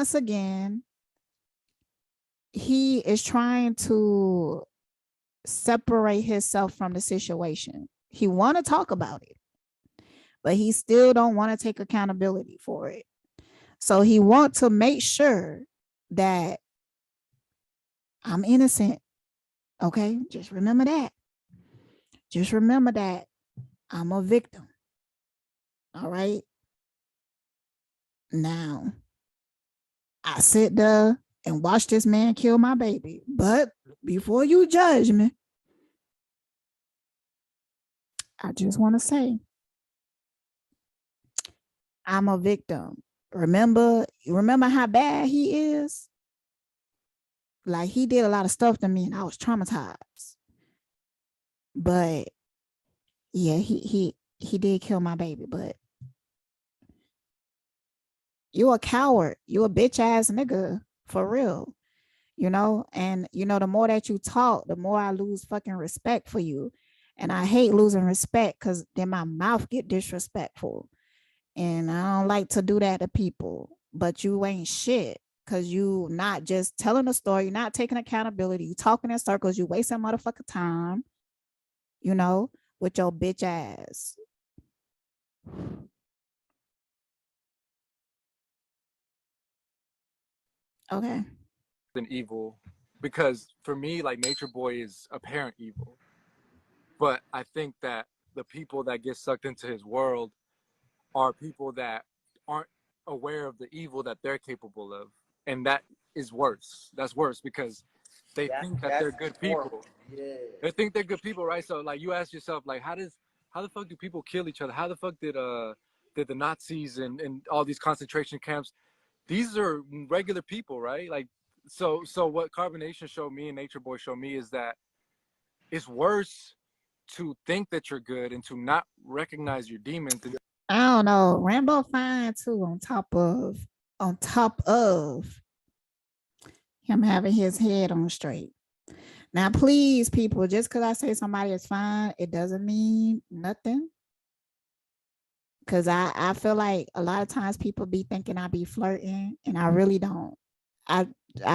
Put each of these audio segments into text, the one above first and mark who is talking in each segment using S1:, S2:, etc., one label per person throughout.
S1: once again, he is trying to separate himself from the situation. He want to talk about it, but he still don't want to take accountability for it. So he want to make sure that I'm innocent. Okay, just remember that. Just remember that I'm a victim. All right. Now, I sit there and watch this man kill my baby. But before you judge me, I just want to say I'm a victim. Remember how bad he is? Like, he did a lot of stuff to me and I was traumatized. But yeah, he did kill my baby, but you a coward. You a bitch ass nigga for real. And the more that you talk, the more I lose fucking respect for you. And I hate losing respect because then my mouth get disrespectful. And I don't like to do that to people. But you ain't shit because you not just telling a story, you're not taking accountability, you talking in circles, you wasting motherfucking time, with your bitch ass. Okay.
S2: Than evil, because for me, like, Nature Boy is apparent evil, but I think that the people that get sucked into his world are people that aren't aware of the evil that they're capable of, and that is worse. That's worse because they think that they're good people. Yeah. They think they're good people, right? So like, you ask yourself, like, how the fuck do people kill each other? How the fuck did the Nazis and all these concentration camps? These are regular people, right? Like, so what Carbonation showed me and Nature Boy showed me is that it's worse to think that you're good and to not recognize your demons.
S1: I don't know. Rambo fine too, on top of him having his head on straight. Now, please, people, just because I say somebody is fine, it doesn't mean nothing. Because I feel like a lot of times people be thinking I be flirting, and I really don't. I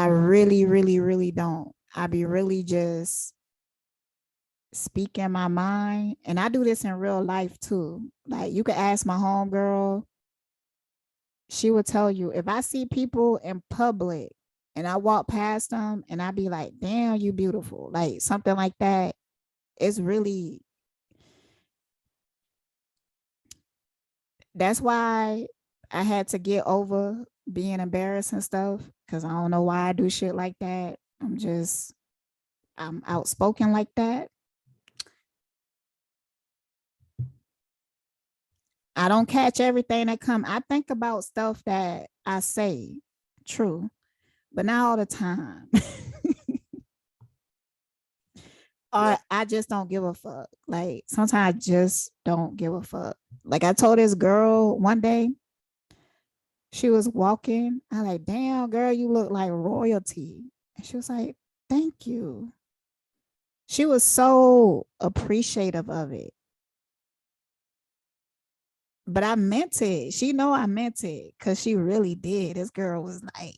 S1: really, really, really don't. I be really just speaking my mind. And I do this in real life too. Like, you could ask my homegirl. She would tell you, if I see people in public and I walk past them and I be like, damn, you beautiful. Like, something like that. It's really, that's why I had to get over being embarrassed and stuff, because I don't know why I do shit like that. I'm outspoken like that. I don't catch everything that come. I think about stuff that I say, true, but not all the time. Or I just don't give a fuck. Like, sometimes I just don't give a fuck. Like, I told this girl one day, she was walking. I like, damn, girl, you look like royalty. And she was like, thank you. She was so appreciative of it. But I meant it. She know I meant it because she really did. This girl was like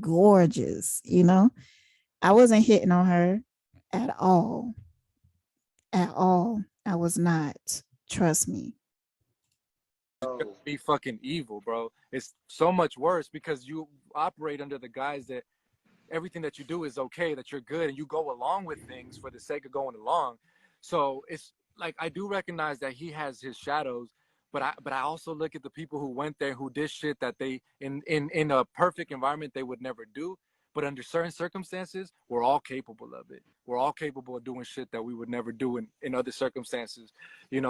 S1: gorgeous, I wasn't hitting on her at all. At all. I was not. Trust me.
S2: Be fucking evil, bro. It's so much worse because you operate under the guise that everything that you do is okay, that you're good, and you go along with things for the sake of going along. So it's like, I do recognize that he has his shadows, but I also look at the people who went there, who did shit that they in a perfect environment they would never do. But under certain circumstances, we're all capable of it. We're all capable of doing shit that we would never do in other circumstances,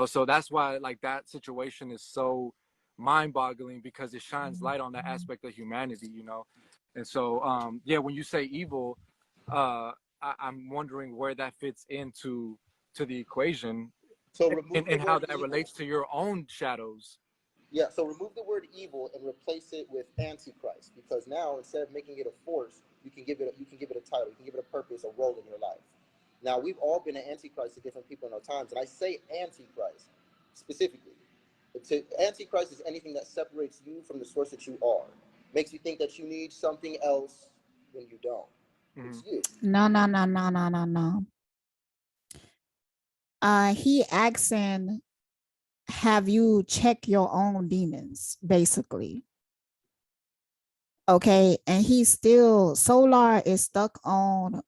S2: So that's why, like, that situation is so mind-boggling, because it shines light on that aspect of humanity, And so, yeah, when you say evil, I'm wondering where that fits into the equation,
S3: so
S2: and how that relates to your own shadows.
S3: Yeah, so remove the word evil and replace it with Antichrist, because now, instead of making it a force, you can give it a title, you can give it a purpose, a role in your life. Now, we've all been an Antichrist to different people in our times, and I say Antichrist specifically. Antichrist is anything that separates you from the source that you are. Makes you think that you need something else when you don't. It's you.
S1: No. He asking, have you checked your own demons, basically? Okay, and he's still, Solar is stuck on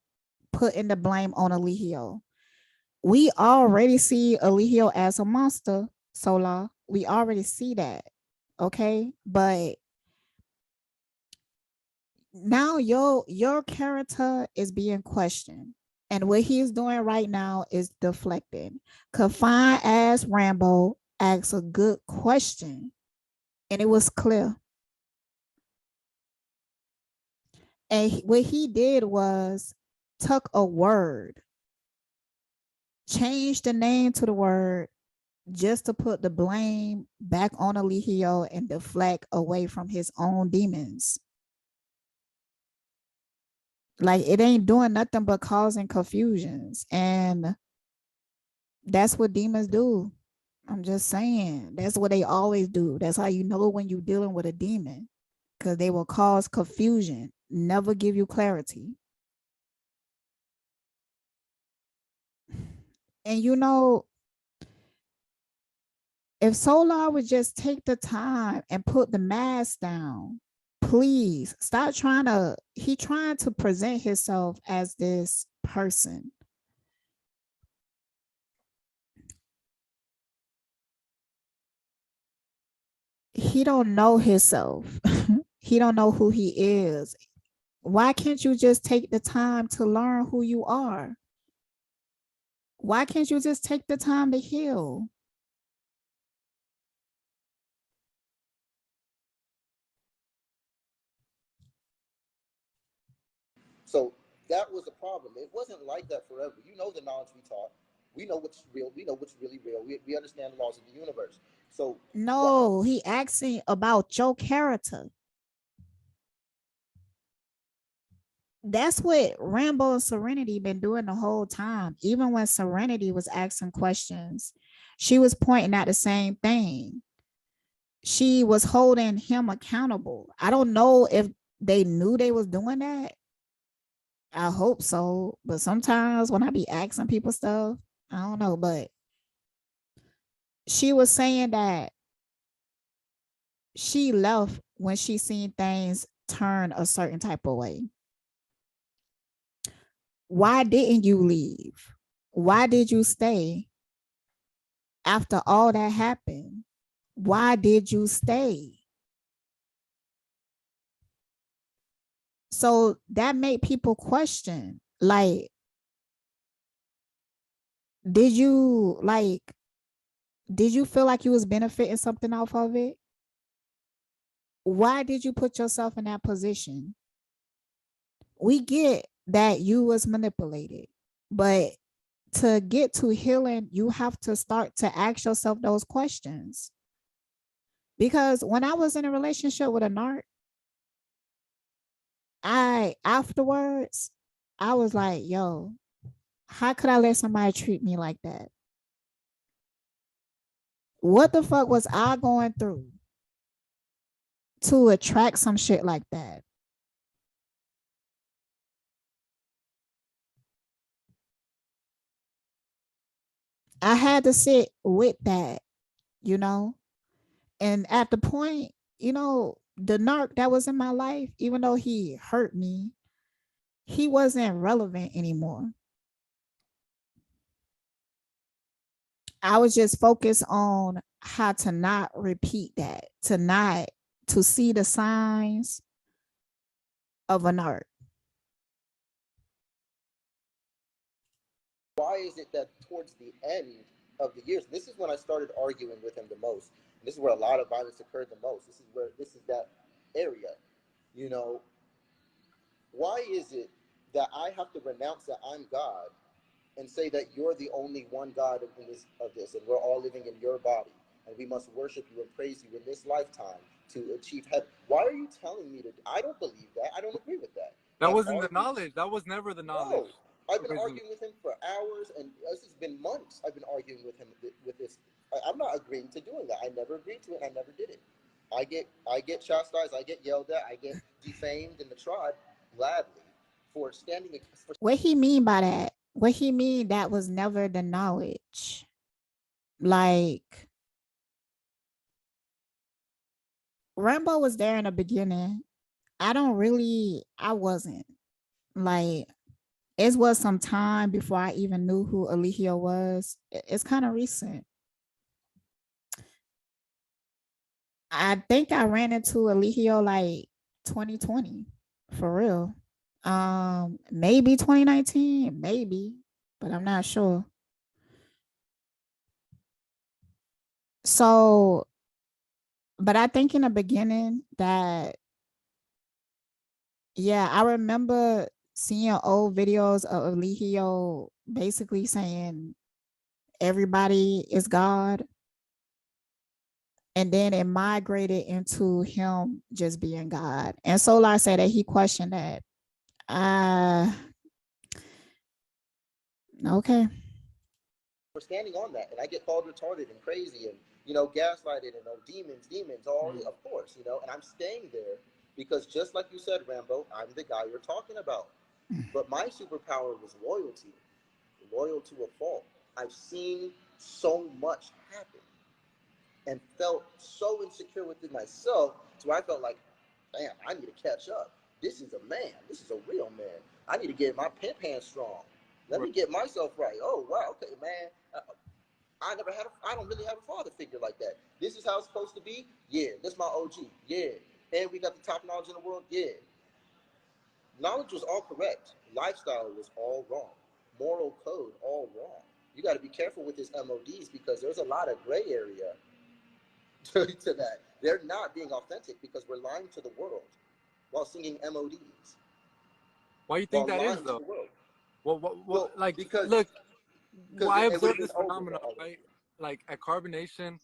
S1: putting the blame on Eligio. We already see Eligio as a monster, Solar. We already see that. Okay, but now your character is being questioned. And what he's doing right now is deflecting. Confined as Rambo asked a good question, and it was clear. And what he did was took a word, changed the name to the word just to put the blame back on Eligio and deflect away from his own demons. Like, it ain't doing nothing but causing confusions. And that's what demons do. I'm just saying, that's what they always do. That's how you know when you're dealing with a demon, because they will cause confusion, never give you clarity. And you know, if Solar would just take the time and put the mask down, please stop he trying to present himself as this person. He don't know himself. He don't know who he is. Why can't you just take the time to learn who you are? Why can't you just take the time to heal?
S3: So that was the problem. It wasn't like that forever. You know the knowledge we taught. We know what's real. We know what's really real. We understand the laws of the universe. So
S1: no, he asking about your character. That's what Rambo and Serenity been doing the whole time. Even when Serenity was asking questions, she was pointing out the same thing. She was holding him accountable. I don't know if they knew they was doing that. I hope so. But sometimes when I be asking people stuff, I don't know. But she was saying that she left when she seen things turn a certain type of way. Why didn't you leave? Why did you stay? After all that happened, why did you stay? So that made people question, like, did you feel like you was benefiting something off of it? Why did you put yourself in that position? We get that you was manipulated, but to get to healing, you have to start to ask yourself those questions. Because when I was in a relationship with a narc, afterwards, I was like, yo, how could I let somebody treat me like that? What the fuck was I going through to attract some shit like that? I had to sit with that, you know? And at the point, the narc that was in my life, even though he hurt me, he wasn't relevant anymore. I was just focused on how to not repeat that, to see the signs of an art.
S3: why is it that towards the end of the years, this is when I started arguing with him the most. And this is where a lot of violence occurred the most. This is that area. You know, why is it that I have to renounce that I'm God and say that you're the only one God in this, and we're all living in your body, and we must worship you and praise you in this lifetime to achieve heaven? Why are you telling me to? I don't believe that. I don't agree with that.
S2: That wasn't the knowledge. That was never the knowledge.
S3: No, I've been arguing with him for hours, and this has been months. I've been arguing with him with this. I'm not agreeing to doing that. I never agreed to it. And I never did it. I get chastised, I get yelled at, I get defamed in the tribe gladly for standing for.
S1: What he mean by that? What he mean that was never the knowledge? Like Rambo was there in the beginning. I wasn't. Like it was some time before I even knew who Eligio was. It's kind of recent. I think I ran into Eligio like 2020 for real. Maybe 2019, maybe, but I'm not sure. So, but I think in the beginning that, yeah, I remember seeing old videos of Eligio basically saying everybody is God. And then it migrated into him just being God. And Solar said that he questioned that. Okay.
S3: For standing on that, and I get called retarded and crazy and gaslighted and demons, all of course, and I'm staying there because just like you said, Rambo, I'm the guy you're talking about. But my superpower was loyalty, loyal to a fault. I've seen so much happen and felt so insecure within myself, so I felt like, damn, I need to catch up. This is a man. This is a real man. I need to get my pimp hand strong. Let me get myself right. Oh, wow, okay, man. I don't really have a father figure like that. This is how it's supposed to be? Yeah. This is my OG? Yeah. And we got the top knowledge in the world? Yeah. Knowledge was all correct. Lifestyle was all wrong. Moral code, all wrong. You got to be careful with his MODs because there's a lot of gray area to that. They're not being authentic because we're lying to the world while singing MODs.
S2: Why do you think that is, though? Well, like,
S3: because
S2: look, I observed this
S3: over
S2: phenomenon, right? Like at Carbonation,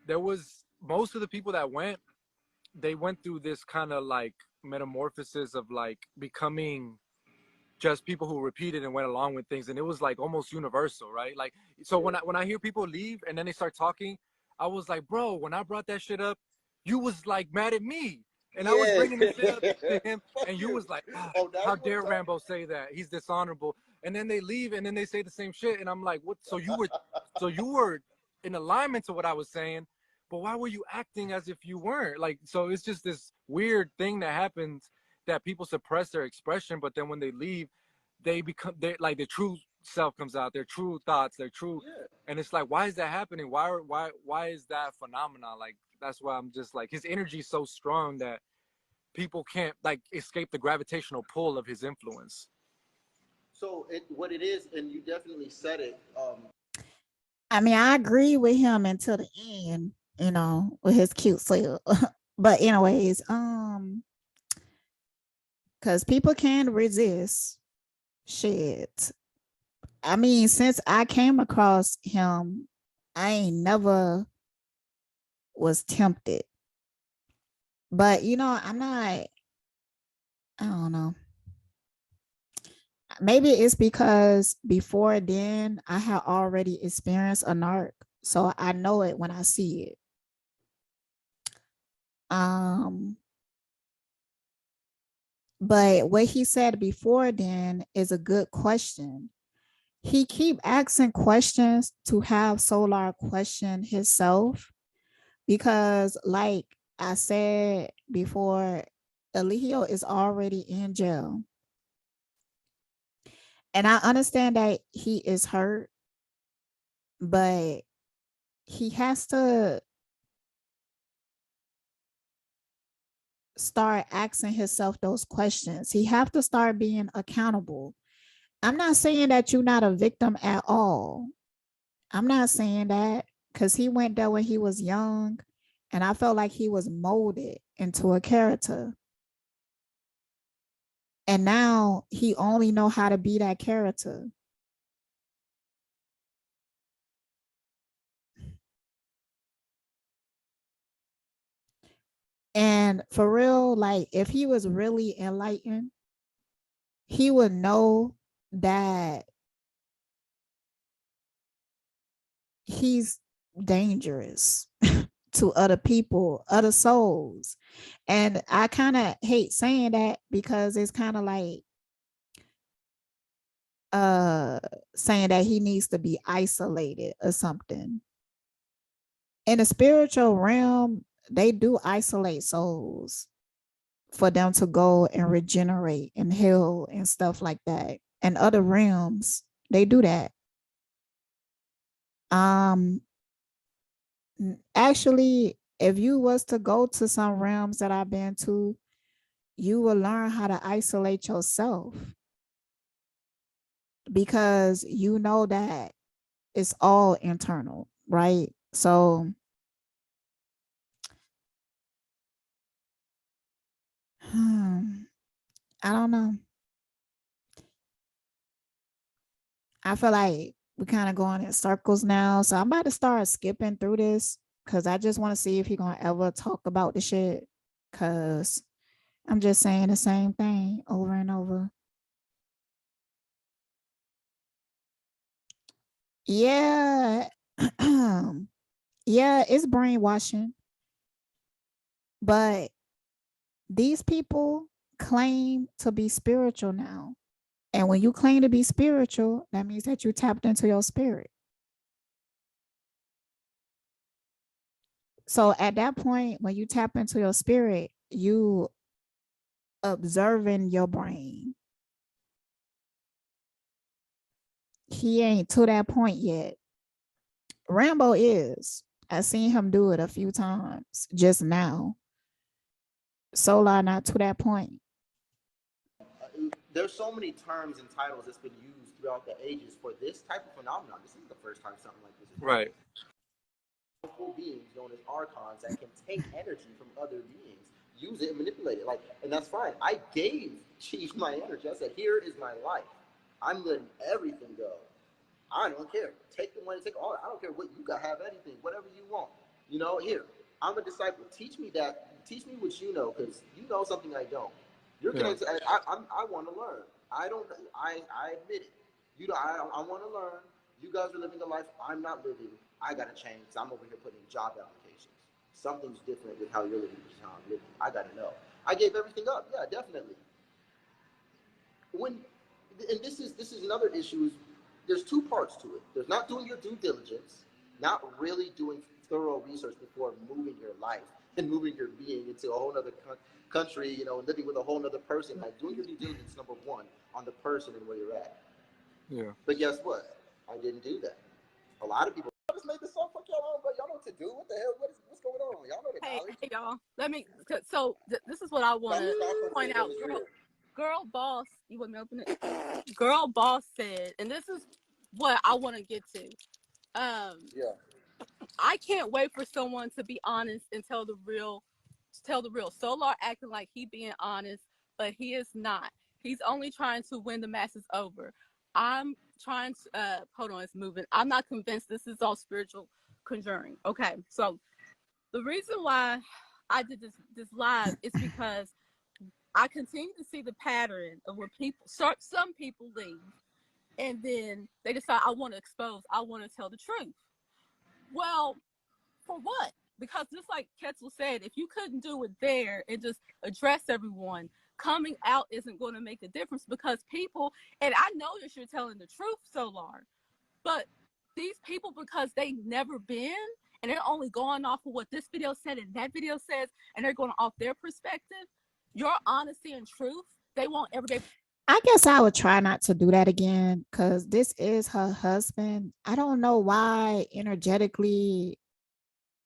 S2: there was most of the people that they went through this kind of like metamorphosis of like becoming just people who repeated and went along with things, and it was like almost universal, right? Like, so when I hear people leave and then they start talking, I was like, bro, when I brought that shit up, you was like mad at me. And I was bringing this shit up to him, and you was like, oh, how dare Rambo say that? He's dishonorable. And then they leave, and then they say the same shit, and I'm like, what? So you were in alignment to what I was saying, but why were you acting as if you weren't? Like, so it's just this weird thing that happens that people suppress their expression, but then when they leave, they like the true self comes out, their true thoughts, their true, and it's like, why is that happening? Why is that phenomenon? Like, that's why I'm just like, his energy is so strong that people can't like escape the gravitational pull of his influence.
S3: So what it is, and you definitely said it.
S1: I mean, I agree with him until the end, with his cute self. But anyways, because people can resist shit. I mean, since I came across him, I ain't never was tempted. But I'm not, I don't know. Maybe it's because before then I had already experienced a narc, so I know it when I see it. But what he said before then is a good question. He keep asking questions to have Solar question himself, because like I said before, Eligio is already in jail. And I understand that he is hurt, but he has to start asking himself those questions. He have to start being accountable. I'm not saying that you're not a victim at all. I'm not saying that, because he went there when he was young, and I felt like he was molded into a character. And now he only know how to be that character. And for real, like if he was really enlightened, he would know that he's dangerous to other people, other souls. And I kind of hate saying that because it's kind of like saying that he needs to be isolated or something. In the spiritual realm, they do isolate souls for them to go and regenerate and heal and stuff like that. And other realms, they do that. Actually, if you was to go to some realms that I've been to, you will learn how to isolate yourself because you know that it's all internal, right? So I don't know. I feel like we're kind of going in circles now. So I'm about to start skipping through this because I just want to see if he's gonna ever talk about the shit. Cause I'm just saying the same thing over and over. Yeah. Yeah, it's brainwashing. But these people claim to be spiritual now. And when you claim to be spiritual, that means that you tapped into your spirit. So at that point, when you tap into your spirit, you observing your brain. He ain't to that point yet. Rambo is. I seen him do it a few times just now. Solar not to that point.
S3: There's so many terms and titles that's been used throughout the ages for this type of phenomenon. This isn't the first time something like this is
S2: right.
S3: Powerful beings known as archons that can take energy from other beings, use it and manipulate it. Like, and that's fine. I gave Chief my energy. I said, here is my life. I'm letting everything go. I don't care. Take the money, take all. I don't care what you got. Have anything, whatever you want. You know, here. I'm a disciple. Teach me that. Teach me what you know, because you know something I don't. You're connected. I want to learn. I don't. I admit it. You know, I want to learn. You guys are living a life I'm not living. I gotta change. I'm over here putting job applications. Something's different with how you're living versus how I'm living. I gotta know. I gave everything up. Yeah, definitely. When, and this is another issue. Is there's two parts to it. There's not doing your due diligence, not really doing thorough research before moving your life and moving your being into a whole other country, you know, and living with a whole other person. Like doing your due diligence, number one, on the person and where you're at.
S2: Yeah.
S3: But guess what? I didn't do that. A lot of people. I just made this song. Fuck y'all on, but y'all know what to do. What the hell? What's going on? Y'all know the knowledge.
S4: Hey, y'all. Let me. So this is what I want to point out. Girl boss, you want me to open it? Girl boss said, and this is what I want to get to.
S3: Yeah.
S4: I can't wait for someone to be honest and tell the real. Solar acting like he being honest, but he is not. He's only trying to win the masses over. I'm trying to hold on, it's moving. I'm not convinced this is all spiritual conjuring. Okay, so the reason why I did this live is because I continue to see the pattern of where some people leave and then they decide I want to expose, I want to tell the truth. Well, for what? Because just like Quetzal said, if you couldn't do it there and just address everyone, coming out isn't going to make a difference because people, and I know that you're telling the truth, Solar, but these people, because they never been and they're only going off of what this video said and that video says, and they're going off their perspective, your honesty and truth, they want everyday.
S1: I guess I would try not to do that again because this is her husband. I don't know why energetically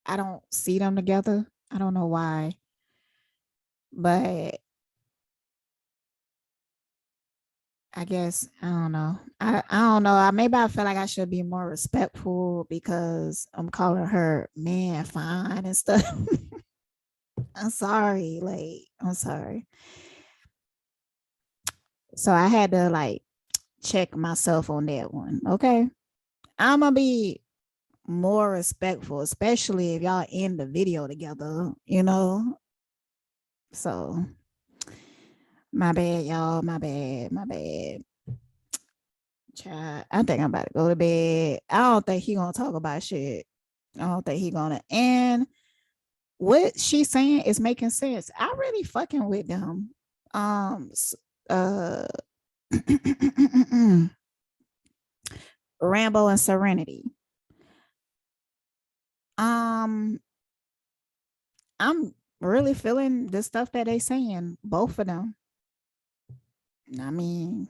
S1: I don't see them together. I don't know why. But I guess I don't know. I don't know. Maybe I feel like I should be more respectful because I'm calling her man fine and stuff. I'm sorry. Like, I'm sorry. So I had to like check myself on that one. Okay. I'm gonna be more respectful, especially if y'all in the video together, you know. So my bad, y'all. My bad. My bad. Child, I think I'm about to go to bed. I don't think he gonna talk about shit. I don't think he gonna. And what she's saying is making sense. I really fucking with them. Rambo and Serenity. I'm really feeling the stuff that they saying, both of them. I mean,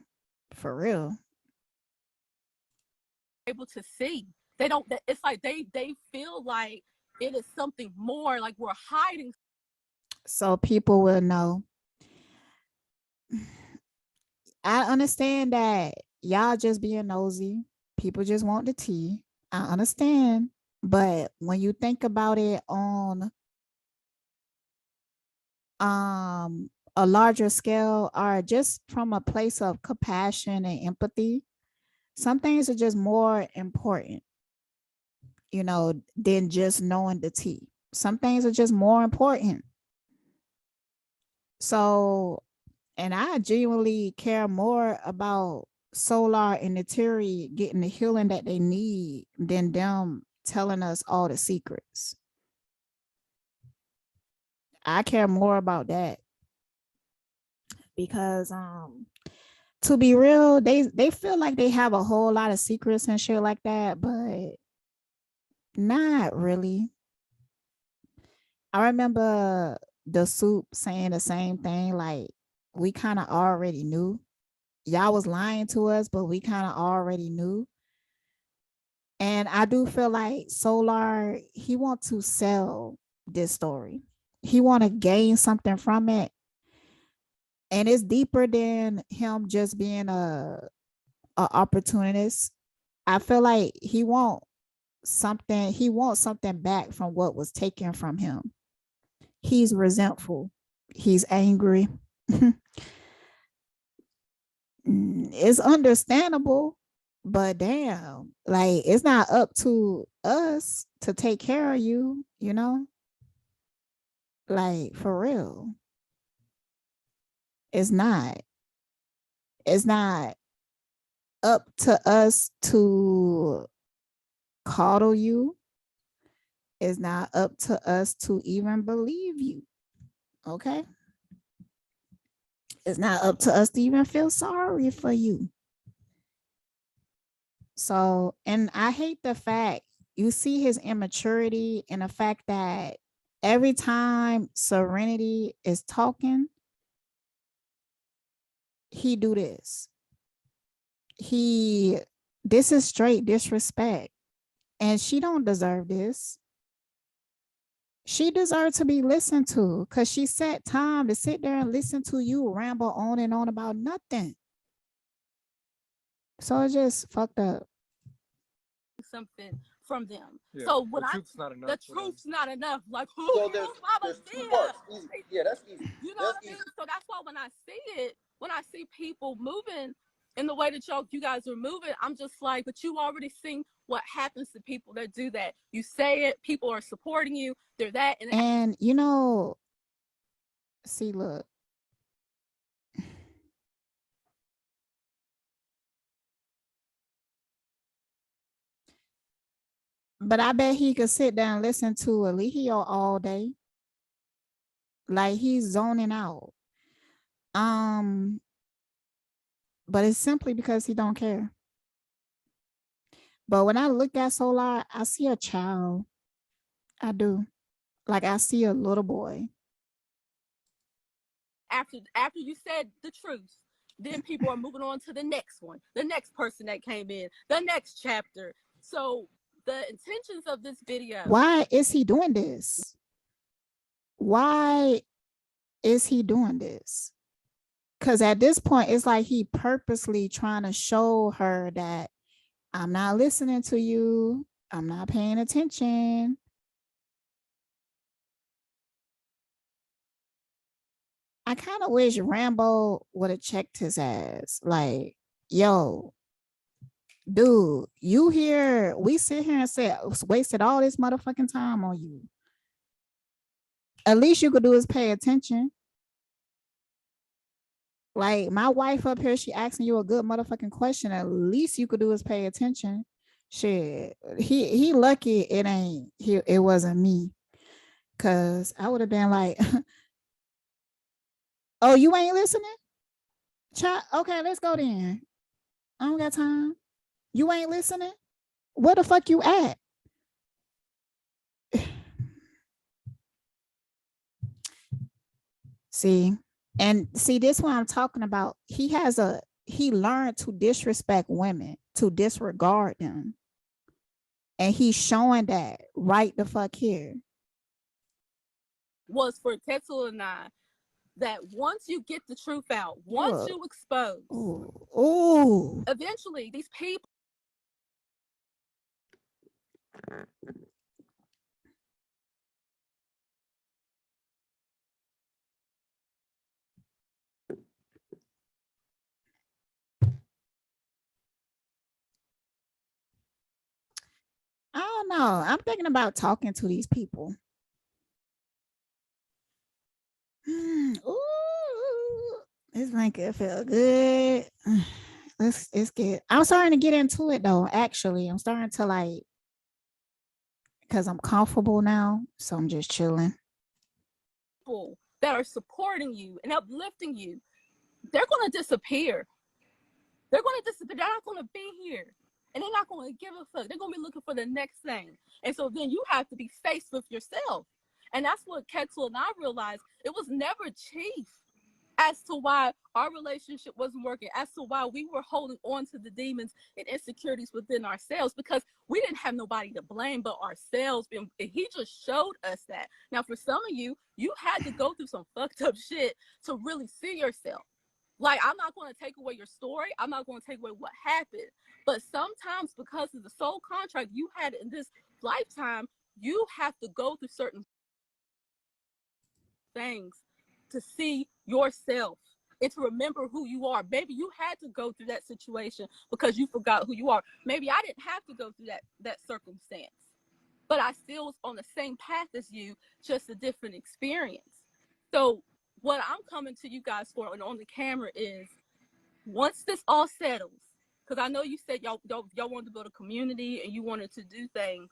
S1: for real.
S4: Able to see. They don't, it's like they feel like it is something more, like we're hiding.
S1: So people will know. I understand that y'all just being nosy. People just want the tea. I understand. But when you think about it on a larger scale, or just from a place of compassion and empathy, some things are just more important, you know, than just knowing the tea. Some things are just more important. So, and I genuinely care more about Solar and Nateri getting the healing that they need than them telling us all the secrets. I care more about that because to be real, they feel like they have a whole lot of secrets and shit like that, but not really. I remember the soup saying the same thing, like we kind of already knew. Y'all was lying to us, but we kind of already knew. And I do feel like Solar, he wants to sell this story. He want to gain something from it. And it's deeper than him just being a opportunist. I feel like he wants something back from what was taken from him. He's resentful. He's angry. It's understandable, but damn, like it's not up to us to take care of you, you know? Like for real. It's not. It's not up to us to coddle you. It's not up to us to even believe you. Okay? It's not up to us to even feel sorry for you. So, and I hate the fact you see his immaturity and the fact that every time Serenity is talking, he do this. This is straight disrespect. And she don't deserve this. She deserves to be listened to because she set time to sit there and listen to you ramble on and on about nothing. So it's just fucked up.
S4: Something from them.
S2: Yeah,
S4: so when
S2: the truth's not enough.
S4: The truth's not enough. Like who?
S3: So there's two parts. Easy. Yeah, that's easy.
S4: You know what I mean? So that's why when I see it, when I see people moving in the way that you guys are moving, I'm just like, but you already seen what happens to people that do that. You say it, people are supporting you. They're that,
S1: and you know, see, look. But I bet he could sit down and listen to Alihio all day. Like he's zoning out. But it's simply because he don't care. But when I look at Solar, I see a child. I do. Like I see a little boy.
S4: After you said the truth, then people are moving on to the next one, the next person that came in, the next chapter. So the intentions of this video.
S1: Why is he doing this? Why is he doing this? Because at this point, it's like he purposely trying to show her that I'm not listening to you. I'm not paying attention. I kind of wish Rambo would have checked his ass. Like, yo, dude, you here? We sit here and say wasted all this motherfucking time on you. At least you could do is pay attention. Like my wife up here, she asking you a good motherfucking question. At least you could do is pay attention. Shit, he lucky it wasn't me. Cause I would have been like, oh, you ain't listening? Chat. Okay, let's go then. I don't got time. You ain't listening? Where the fuck you at? See, and see, this what I'm talking about. He learned to disrespect women, to disregard them. And he's showing that right the fuck here.
S4: Was for Quetzal and I that once you get the truth out, once you expose,
S1: ooh.
S4: eventually these people.
S1: I don't know. I'm thinking about talking to these people. Ooh, this blanket feel good. Let's get. I'm starting to get into it though. Actually, I'm starting to like, because I'm comfortable now, so I'm just chilling.
S4: People that are supporting you and uplifting you, they're going to disappear. They're going to disappear. They're not going to be here. And they're not going to give a fuck. They're going to be looking for the next thing. And so then you have to be faced with yourself. And that's what Quetzal and I realized. It was never Chief as to why our relationship wasn't working, as to why we were holding on to the demons and insecurities within ourselves, because we didn't have nobody to blame but ourselves. And he just showed us that. Now, for some of you, you had to go through some fucked up shit to really see yourself. Like, I'm not going to take away your story. I'm not going to take away what happened. But sometimes, because of the soul contract you had in this lifetime, you have to go through certain things to see yourself and to remember who you are. Maybe you had to go through that situation because you forgot who you are. Maybe I didn't have to go through that circumstance, but I still was on the same path as you, just a different experience. So what I'm coming to you guys for and on the camera is, once this all settles, because I know you said y'all wanted to build a community and you wanted to do things.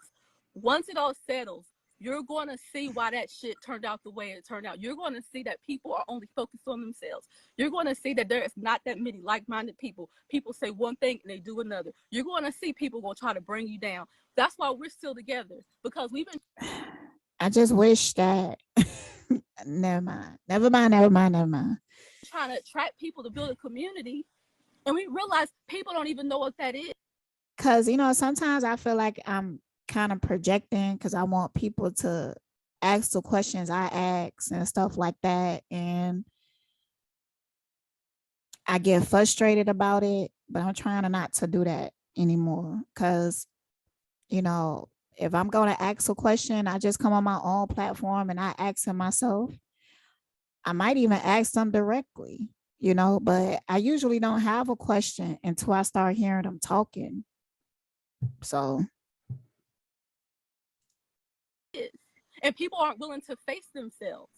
S4: Once it all settles, you're going to see why that shit turned out the way it turned out. You're going to see that people are only focused on themselves. You're going to see that there is not that many like-minded people. People say one thing and they do another. You're going to see people going to try to bring you down. That's why we're still together, because we've been.
S1: I just wish that. Never mind.
S4: Trying to attract people to build a community, and we realize people don't even know what that is.
S1: Because, sometimes I feel like I'm kind of projecting because I want people to ask the questions I ask and stuff like that. And I get frustrated about it, but I'm trying not to do that anymore. Because, if I'm going to ask a question, I just come on my own platform and I ask it myself. I might even ask them directly, but I usually don't have a question until I start hearing them talking. So.
S4: And people aren't willing to face themselves.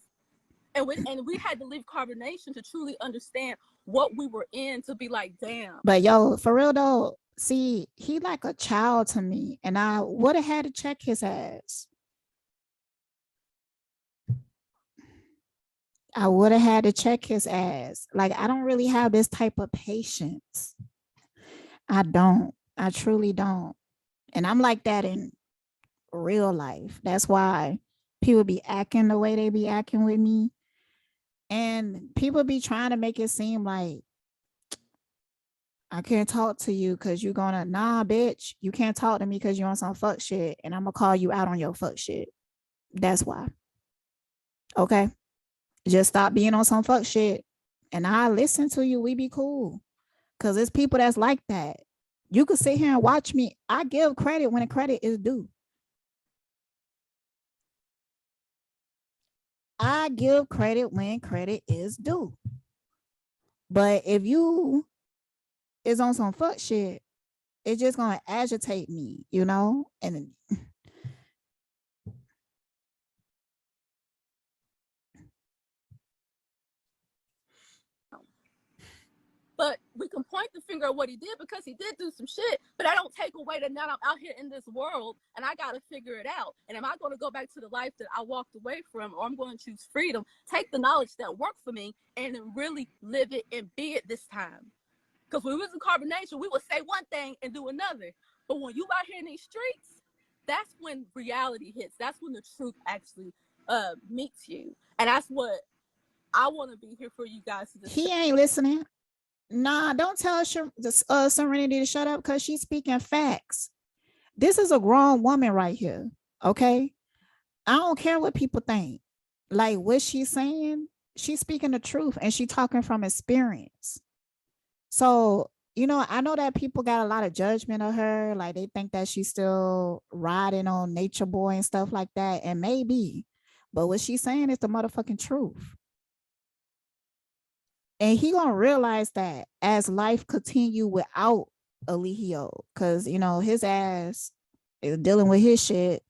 S4: And we had to leave carbonation to truly understand what we were in, to be like, damn.
S1: But yo, for real though, see, he like a child to me, and I would have had to check his ass. I would have had to check his ass. Like, I don't really have this type of patience. I don't. I truly don't. And I'm like that in real life. That's why people be acting the way they be acting with me. And people be trying to make it seem like I can't talk to you because you're gonna, nah, bitch, you can't talk to me because you're on some fuck shit. And I'm gonna call you out on your fuck shit. That's why. Okay. Just stop being on some fuck shit. And I listen to you. We be cool. Cause it's people that's like that. You could sit here and watch me. I give credit when credit is due. I give credit when credit is due. But if you is on some fuck shit, it's just gonna agitate me, And
S4: but we can point the finger at what he did because he did do some shit, but I don't take away that now I'm out here in this world and I got to figure it out. And am I going to go back to the life that I walked away from, or I'm going to choose freedom, take the knowledge that worked for me and then really live it and be it this time? Because when we was in carbonation, we would say one thing and do another. But when you out here in these streets, that's when reality hits. That's when the truth actually meets you. And that's what I want to be here for you guys to discuss.
S1: He ain't listening. Nah, don't tell Serenity to shut up because she's speaking facts. This is a grown woman right here. Okay. I don't care what people think. Like what she's saying, she's speaking the truth and she's talking from experience. So, you know, I know that people got a lot of judgment of her. Like they think that she's still riding on Nature Boy and stuff like that. And maybe, but what she's saying is the motherfucking truth. And he gonna realize that as life continue without Eligio, because you know his ass is dealing with his shit.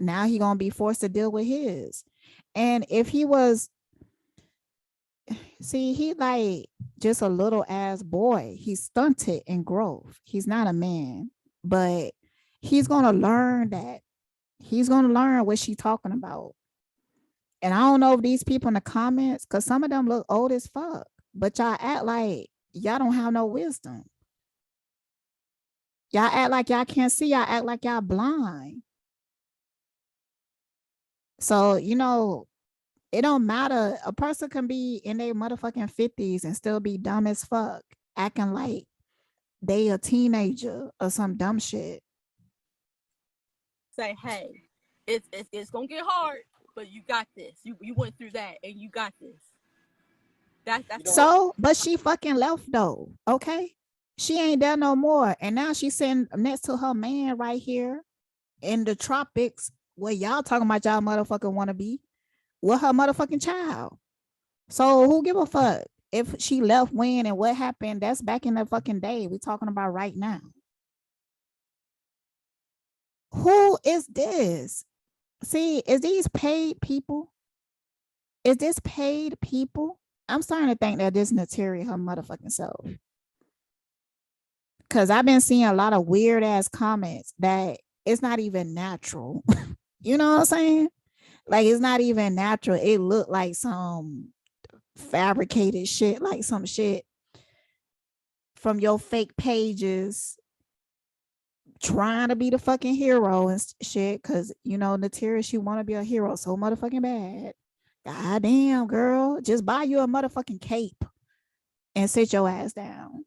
S1: Now he gonna be forced to deal with his. And if he was, see, he like just a little ass boy. He's stunted in growth. He's not a man, but he's gonna learn that. He's gonna learn what she's talking about. And I don't know if these people in the comments, because some of them look old as fuck. But y'all act like y'all don't have no wisdom. Y'all act like y'all can't see. Y'all act like y'all blind. So, you know, it don't matter. A person can be in their motherfucking 50s and still be dumb as fuck, acting like they a teenager or some dumb shit.
S4: Say, hey, it's going to get hard, but you got this. You went through that and you got this. That's
S1: so, but she fucking left though. Okay. She ain't there no more. And now she's sitting next to her man right here in the tropics where y'all talking about y'all motherfucking want to be with her motherfucking child. So who give a fuck if she left when and what happened? That's back in the fucking day. We talking about right now. Who is this? See, is these paid people? Is this paid people? I'm starting to think that this Nateri her motherfucking self. Cause I've been seeing a lot of weird ass comments that it's not even natural. You know what I'm saying? Like it's not even natural. It looked like some fabricated shit, like some shit from your fake pages trying to be the fucking hero and shit. Cause you know, Nateri, she want to be a hero so motherfucking bad. God damn, girl, just buy you a motherfucking cape and sit your ass down.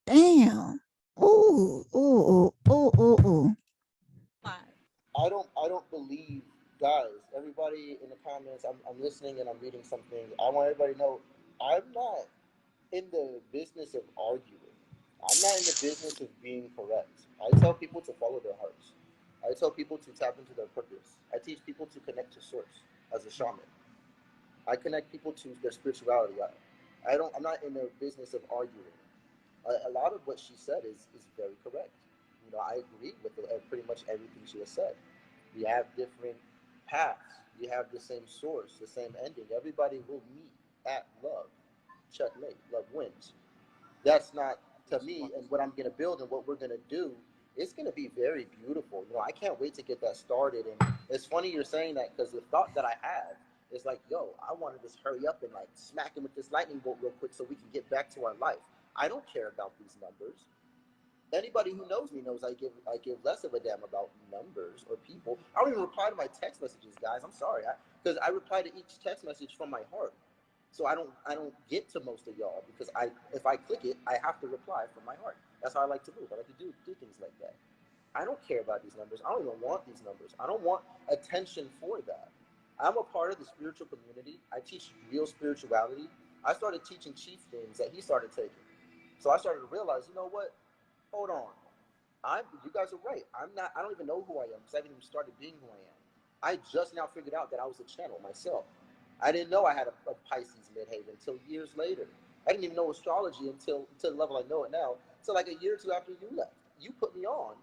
S1: Damn. Ooh, ooh, ooh, ooh, ooh, ooh.
S3: I don't believe, guys, everybody in the comments, I'm listening and I'm reading something. I want everybody to know I'm not in the business of arguing. I'm not in the business of being correct. I tell people to follow their hearts. I tell people to tap into their purpose. I teach people to connect to source as a shaman. I connect people to their spirituality. I'm not in the business of arguing. A lot of what she said is very correct. You know, I agree with pretty much everything she has said. We have different paths. We have the same source, the same ending. Everybody will meet at love. Checkmate. Love wins. That's not, to me, and what I'm going to build and what we're going to do, it's going to be very beautiful. You know, I can't wait to get that started. And it's funny you're saying that because the thought that I have is like, yo, I want to just hurry up and like smack him with this lightning bolt real quick so we can get back to our life. I don't care about these numbers. Anybody who knows me knows I give less of a damn about numbers or people. I don't even reply to my text messages, guys. I'm sorry, because I reply to each text message from my heart. So I don't get to most of y'all because if I click it, I have to reply from my heart. That's how I like to move. I like to do things like that. I don't care about these numbers. I don't even want these numbers. I don't want attention for that. I'm a part of the spiritual community. I teach real spirituality. I started teaching Chief things that he started taking. So I started to realize, you know what? Hold on. You guys are right. I don't even know who I am because I haven't even started being who I am. I just now figured out that I was a channel myself. I didn't know I had a Pisces midhaven until years later. I didn't even know astrology until the level I know it now. So like a year or two after you left, you put me on.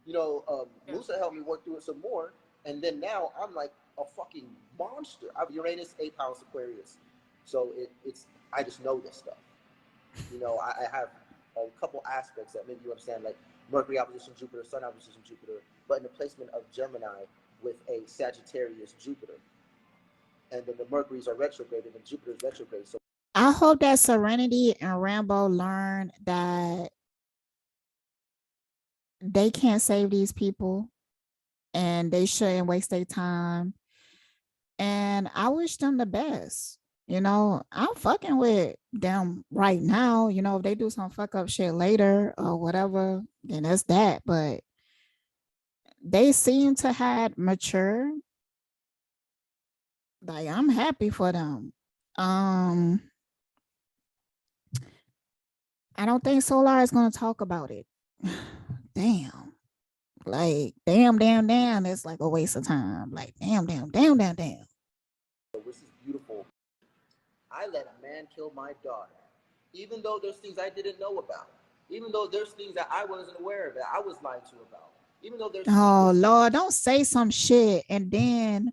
S3: You know, Musa helped me work through it some more. And then now I'm like a fucking monster. I have Uranus, 8th house, Aquarius. So it's I just know this stuff. You know, I have a couple aspects that maybe you understand, like Mercury opposition Jupiter, Sun opposition Jupiter, but in the placement of Gemini with a Sagittarius Jupiter. And then the Mercuries are retrograde and the Jupiter's retrograde. So
S1: I hope that Serenity and Rambo learn that they can't save these people and they shouldn't waste their time. And I wish them the best. You know, I'm fucking with them right now. You know, if they do some fuck up shit later or whatever, then that's that. But they seem to have mature. Like, I'm happy for them. I don't think Solar is gonna talk about it. Damn. Like, damn. It's like a waste of time. Like, damn.
S3: which is beautiful. I let a man kill my daughter, even though there's things I didn't know about, even though there's things that I wasn't aware of that I was lied to about, even though there's
S1: Oh Lord, don't say some shit and then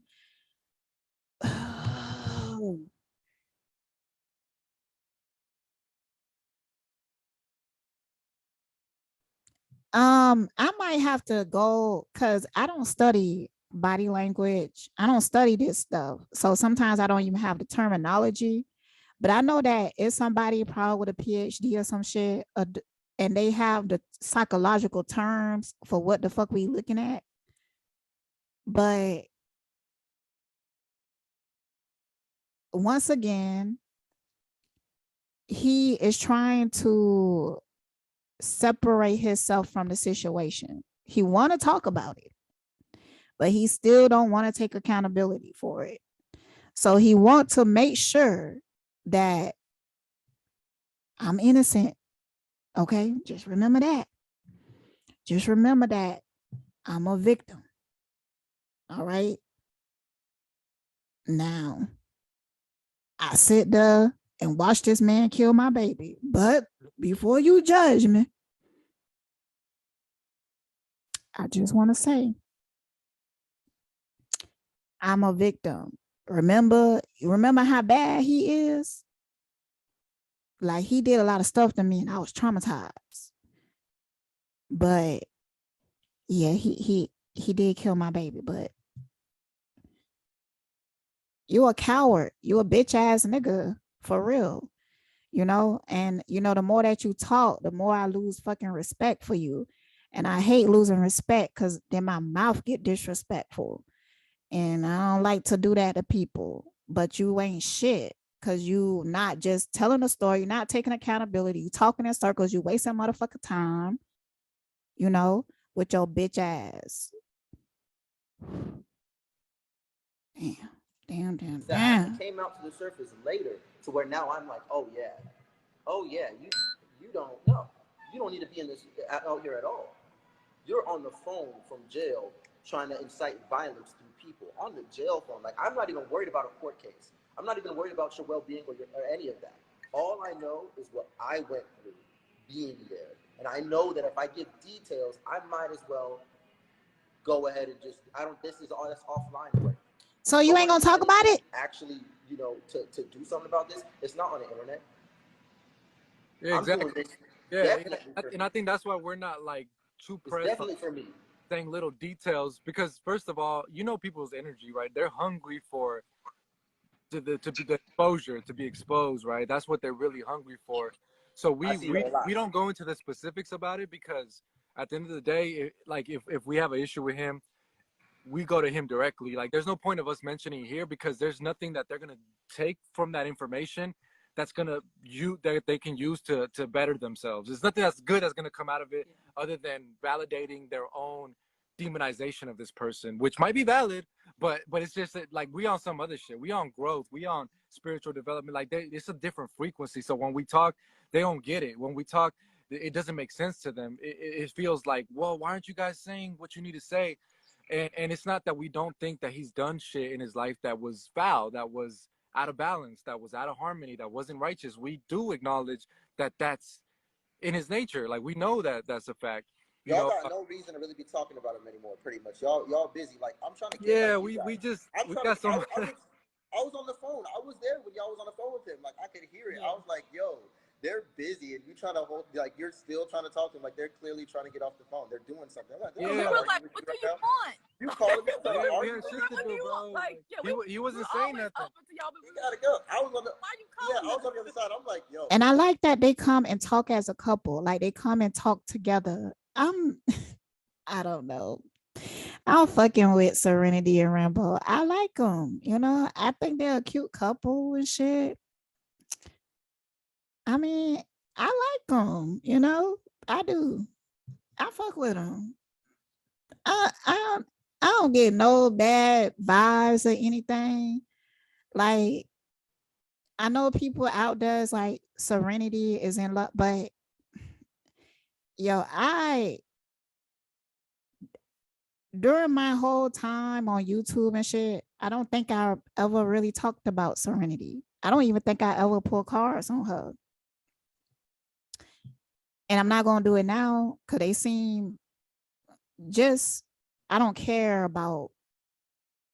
S1: I might have to go because I don't study body language. I don't study this stuff. So sometimes I don't even have the terminology. But I know that it's somebody probably with a PhD or some shit, and they have the psychological terms for what the fuck we looking at. But once again, he is trying to separate himself from the situation. He want to talk about it, but he still don't want to take accountability for it. So he want to make sure that I'm innocent. Okay, just remember that. Just remember that I'm a victim. All right. Now, I sit there and watch this man kill my baby. But before you judge me, I just want to say I'm a victim. Remember how bad he is? Like, he did a lot of stuff to me and I was traumatized. But yeah, he did kill my baby, but you a coward. You a bitch ass nigga for real. You know, and you know, the more that you talk, the more I lose fucking respect for you. And I hate losing respect because then my mouth get disrespectful. And I don't like to do that to people. But you ain't shit because you not just telling a story, you're not taking accountability, you talking in circles, you wasting motherfucking time, you know, with your bitch ass. Damn.
S3: That came out to the surface later, to where now I'm like, oh yeah, you don't know, you don't need to be in this out here at all. You're on the phone from jail trying to incite violence through people on the jail phone. Like, I'm not even worried about a court case. I'm not even worried about your well-being or any of that. All I know is what I went through being there. And I know that if I give details, I might as well go ahead and just, this is all that's offline work.
S1: So you ain't gonna talk about it?
S3: Actually, you know, to do something about this, it's not on the internet.
S2: Yeah, exactly. Yeah, and I think that's why we're not like too pressed.
S3: Definitely for me.
S2: Saying little details, because first of all, you know people's energy, right? They're hungry for to be the exposure, to be exposed, right? That's what they're really hungry for. So we don't go into the specifics about it, because at the end of the day, if we have an issue with him, we go to him directly. Like, there's no point of us mentioning here, because there's nothing that they're gonna take from that information that's gonna that they can use to better themselves. There's nothing that's good that's gonna come out of it, other than validating their own demonization of this person, which might be valid, but it's just that, like, we on some other shit. We on growth. We on spiritual development. Like, it's a different frequency. So when we talk, they don't get it. When we talk, it doesn't make sense to them. It feels like, well, why aren't you guys saying what you need to say? And it's not that we don't think that he's done shit in his life that was foul, that was out of balance, that was out of harmony, that wasn't righteous. We do acknowledge that that's in his nature. Like, we know that that's a fact.
S3: Y'all got no reason to really be talking about him anymore, pretty much. Y'all busy. Like, I'm trying to get
S2: we got so much.
S3: I was on the phone. I was there when y'all was on the phone with him. Like, I could hear it. I was like, yo, they're busy, and you trying to hold, like, you're still trying to talk to them, like they're clearly trying to get off the phone. They're doing something. I'm like,
S4: We
S2: Yeah.
S4: were like, what do you want?
S3: You calling me?
S2: Yeah, we
S3: Are
S2: had
S3: you?
S2: shit to do, bro.
S4: Like, yeah,
S2: He wasn't
S4: we're
S2: saying
S4: always
S2: nothing.
S4: open to y'all, but
S3: You gotta go. I was on the.
S4: why you
S3: Yeah,
S4: calling
S3: I was on the other side. I'm like, yo.
S1: And I like that they come and talk as a couple. Like they come and talk together. I don't know. I'm fucking with Serenity and Rambo. I like them. You know, I think they're a cute couple and shit. I mean, I like them. You know, I do. I fuck with them. I don't get no bad vibes or anything. Like I know people out there is like Serenity is in love, but yo, during my whole time on YouTube and shit, I don't think I ever really talked about Serenity. I don't even think I ever pulled cards on her. And I'm not gonna do it now because they seem just I don't care about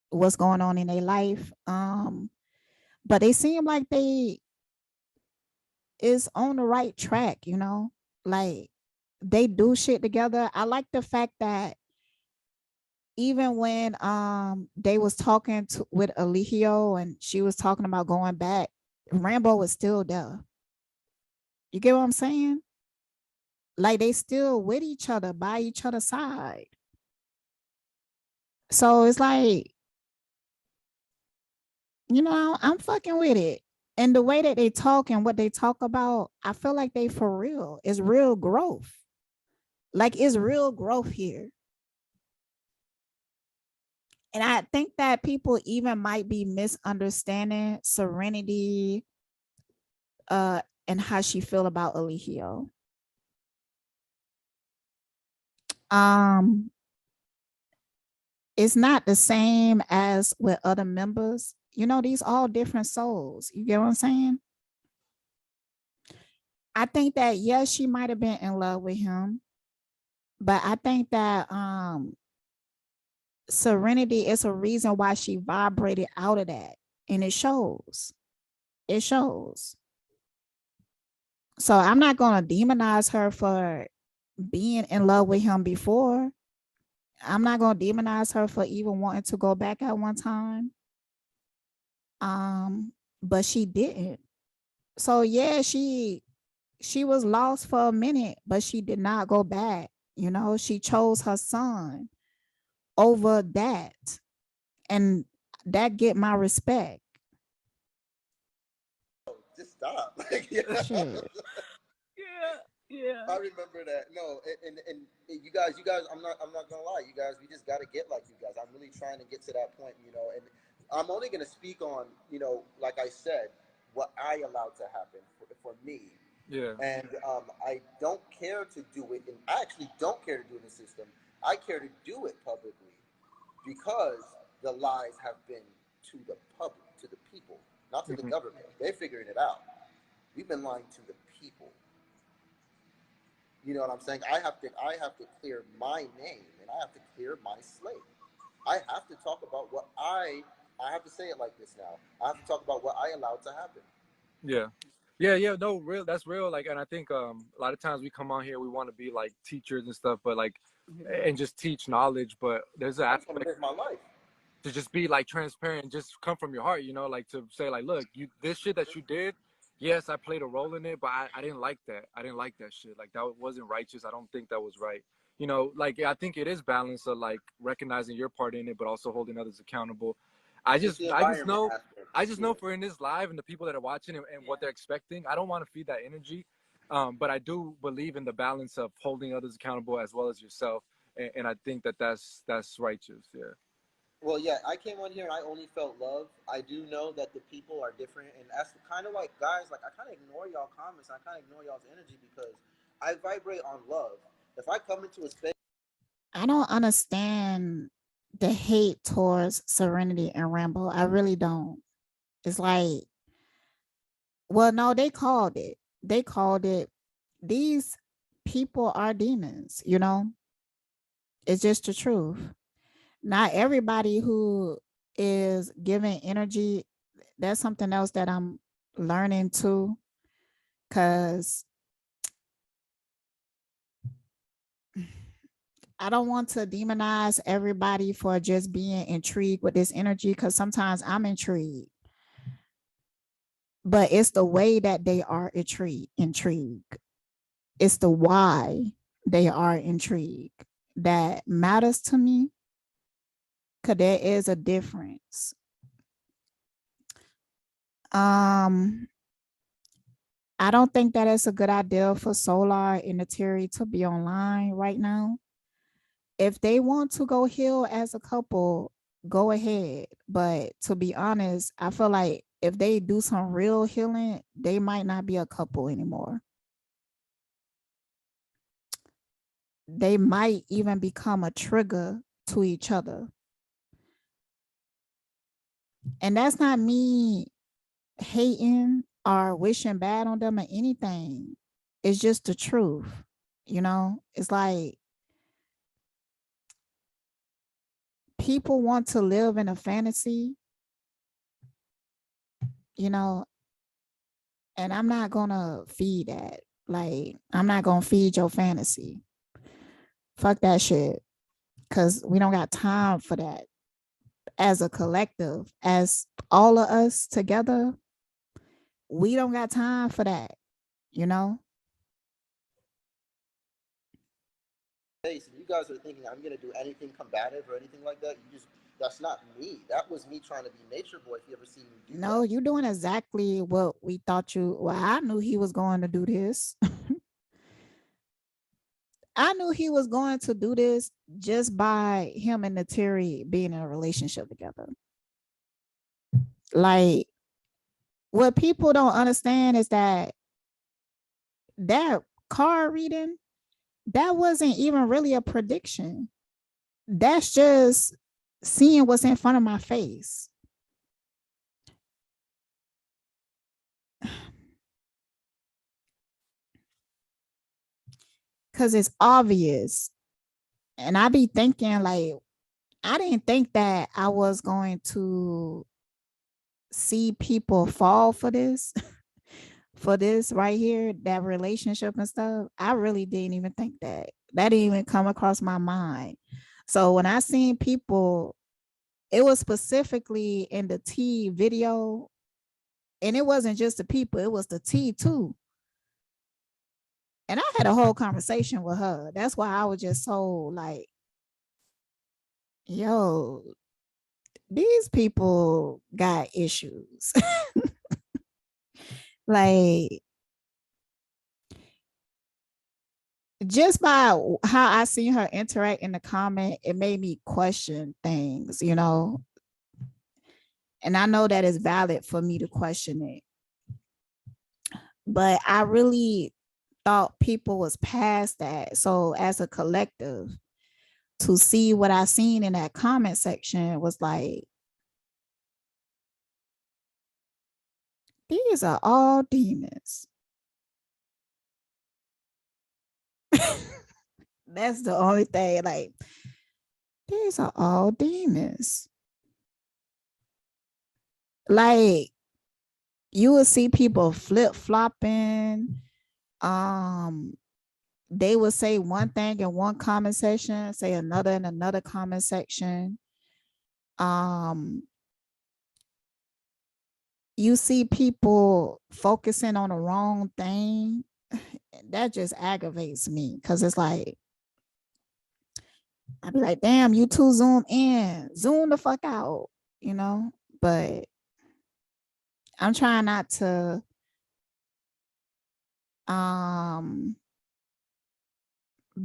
S1: what's going on in their life. But they seem like they is on the right track, you know? Like they do shit together. I like the fact that even when they was talking with Alihio and she was talking about going back, Rambo was still there. You get what I'm saying? Like they still with each other, by each other's side. So it's like, you know, I'm fucking with it. And the way that they talk and what they talk about, I feel like they for real. It's real growth. Like it's real growth here. And I think that people even might be misunderstanding Serenity and how she feel about Alihio. It's not the same as with other members. You know, these all different souls. You get what I'm saying? I think that yes, she might have been in love with him, but I think that Serenity is a reason why she vibrated out of that. And it shows. It shows. So I'm not gonna demonize her for being in love with him before. I'm not gonna demonize her for even wanting to go back at one time. But she didn't. So yeah, she was lost for a minute, but she did not go back. You know, she chose her son over that. And that get my respect.
S3: Just stop. Like, yeah.
S1: Shit.
S4: Yeah.
S3: I remember that. No, and you guys, I'm not gonna lie, you guys, we just gotta get like you guys. I'm really trying to get to that point, you know, and I'm only gonna speak on, you know, like I said, what I allowed to happen for me.
S2: Yeah.
S3: And I don't care to do it, and I actually don't care to do it in the system. I care to do it publicly because the lies have been to the public, to the people, not to the government. They're figuring it out. We've been lying to the people. You know what I'm saying? I have to clear my name, and I have to clear my slate. I have to talk about what I have to say it like this now. I have to talk about what I allowed to happen.
S2: Yeah, no, real, that's real. Like, and I think a lot of times we come on here, we want to be like teachers and stuff, but like, and just teach knowledge, but there's an aspect
S3: live my life
S2: to just be like transparent, just come from your heart, you know, like to say like, look, this shit that you did, yes, I played a role in it, but I didn't like that. I didn't like that shit. Like that wasn't righteous. I don't think that was right. You know, like I think it is balance of like recognizing your part in it, but also holding others accountable. I just know for in this live and the people that are watching and what they're expecting, I don't want to feed that energy. But I do believe in the balance of holding others accountable as well as yourself. And I think that that's righteous. Yeah.
S3: Well, yeah, I came on here and I only felt love. I do know that the people are different, and that's kind of like, guys, like I kind of ignore y'all comments, I kind of ignore y'all's energy because I vibrate on love. If I come into a space,
S1: I don't understand the hate towards Serenity and Rambo. I really don't. It's like, well, no, they called it. They called it. These people are demons, you know? It's just the truth. Not everybody who is giving energy, that's something else that I'm learning too. because I don't want to demonize everybody for just being intrigued with this energy, because sometimes I'm intrigued, but it's the way that they are intrigued. It's the why they are intrigued that matters to me, because there is a difference. I don't think that it's a good idea for Solar and Nateri to be online right now. If they want to go heal as a couple, go ahead. But to be honest, I feel like if they do some real healing, they might not be a couple anymore. They might even become a trigger to each other. And that's not me hating or wishing bad on them or anything. It's just the truth. You know, it's like people want to live in a fantasy, you know, and I'm not gonna feed that. Like, I'm not gonna feed your fantasy. Fuck that shit. Cause we don't got time for that. As a collective, as all of us together, we don't got time for that, you know?
S3: Hey, so you guys are thinking I'm gonna do anything combative or anything like that. That's not me. That was me trying to be nature boy. If you ever see me do
S1: No,
S3: that.
S1: you're doing exactly what we thought you. Well, I knew he was going to do this. I knew he was going to do this just by him and Nateri being in a relationship together. Like, what people don't understand is that card reading, that wasn't even really a prediction. That's just seeing what's in front of my face. Because it's obvious. And I be thinking, like, I didn't think that I was going to see people fall for this, for this right here, that relationship and stuff. I really didn't even think that. That didn't even come across my mind. So when I seen people, it was specifically in the T video, and it wasn't just the people, it was the T too. And I had a whole conversation with her. That's why I was just so like, yo, these people got issues. Like, just by how I seen her interact in the comment, it made me question things, you know. And I know that it's valid for me to question it. But I really thought people was past that. So as a collective, to see what I seen in that comment section was like, these are all demons. That's the only thing. Like, these are all demons. Like, you will see people flip-flopping. They will say one thing in one comment section, say another in another comment section. You see people focusing on the wrong thing. That just aggravates me, because it's like, I'd be like, damn, you too zoom in, zoom the fuck out, you know? But I'm trying not to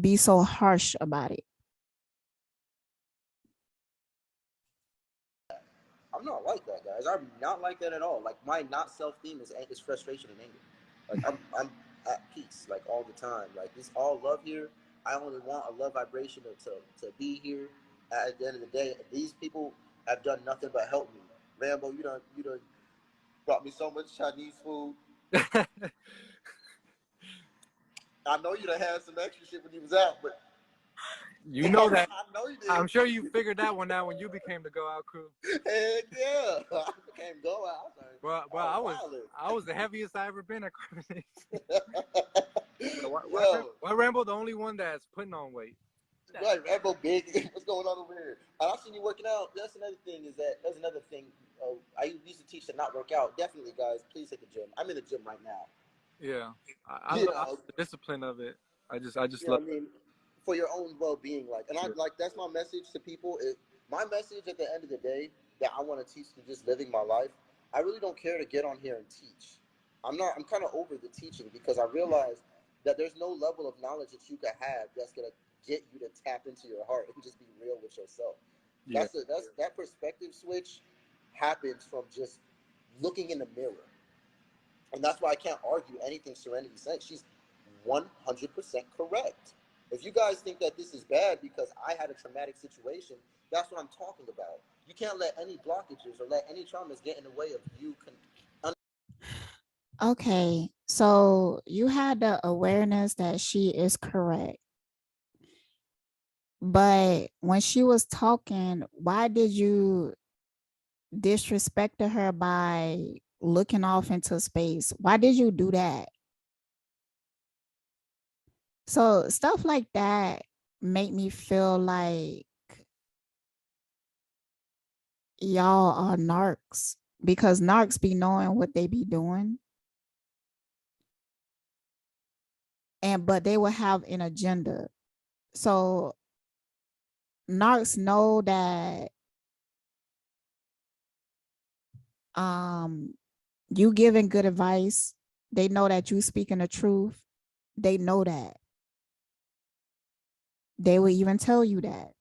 S1: be so harsh about it.
S3: I'm not like that, guys. I'm not like that at all. Like, my not self theme is frustration and anger. Like, I'm at peace, like, all the time. Like, it's all love here. I only want a love vibration to be here. At the end of the day, these people have done nothing but help me. Rambo, you done brought me so much Chinese food. I know you done had some extra shit when you was out, but
S2: You know that.
S3: I know you did.
S2: I'm sure you figured that one out when you became the Go Out crew.
S3: Heck yeah. I became Go Out.
S2: Well, I was the heaviest I ever been at Carbonate. Why Rambo the only one that's putting on weight?
S3: Right, Rambo big. What's going on over here? I've seen you working out. That's another thing. I used to teach to not work out. Definitely, guys, please hit the gym. I'm in the gym right now.
S2: Yeah, I love the discipline of it. I just love.
S3: I mean, for your own well-being, that's my message to people. My message at the end of the day that I want to teach to just living my life. I really don't care to get on here and teach. I'm kind of over the teaching because I realize that there's no level of knowledge that you can have that's gonna get you to tap into your heart and just be real with yourself.
S2: Yeah.
S3: That perspective switch happens from just looking in the mirror. And that's why I can't argue anything Serenity said. She's 100% correct. If you guys think that this is bad because I had a traumatic situation, that's what I'm talking about. You can't let any blockages or let any traumas get in the way of you.
S1: Okay, so you had the awareness that she is correct. But when she was talking, why did you disrespect her by looking off into space? Why did you do that? So stuff like that make me feel like y'all are narcs, because narcs be knowing what they be doing. But they will have an agenda. So narcs know that you giving good advice. They know that you speaking the truth. They know that. They will even tell you that.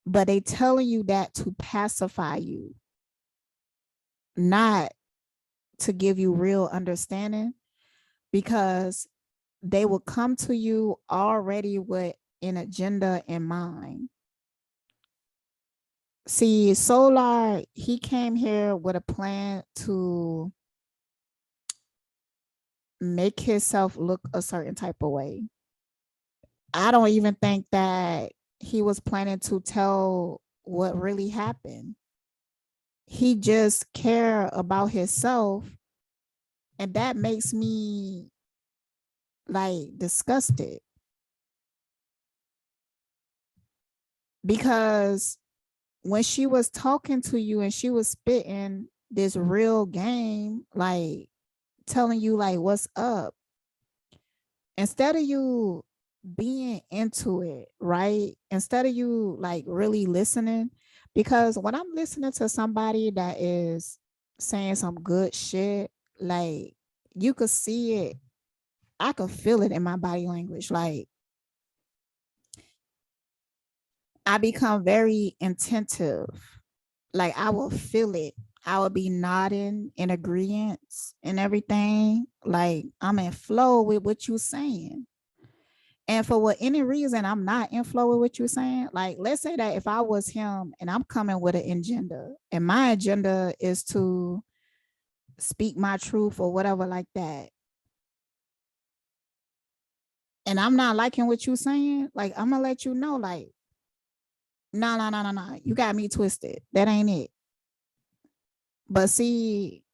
S1: But they telling you that to pacify you, not to give you real understanding, because they will come to you already with an agenda in mind. See, Solar, he came here with a plan to make himself look a certain type of way. I don't even think that he was planning to tell what really happened. He just cared about himself, and that makes me like disgusted, because when she was talking to you and she was spitting this real game, like telling you like what's up, instead of you being into it, right? Instead of you like really listening, because when I'm listening to somebody that is saying some good shit, like you could see it, I could feel it in my body language. Like I become very attentive. Like I will feel it. I will be nodding in agreement and everything. Like I'm in flow with what you're saying. And for any reason I'm not in flow with what you're saying, like let's say that if I was him and I'm coming with an agenda, and my agenda is to speak my truth or whatever like that, and I'm not liking what you're saying, like I'm gonna let you know, like, no, you got me twisted. That ain't it. But see,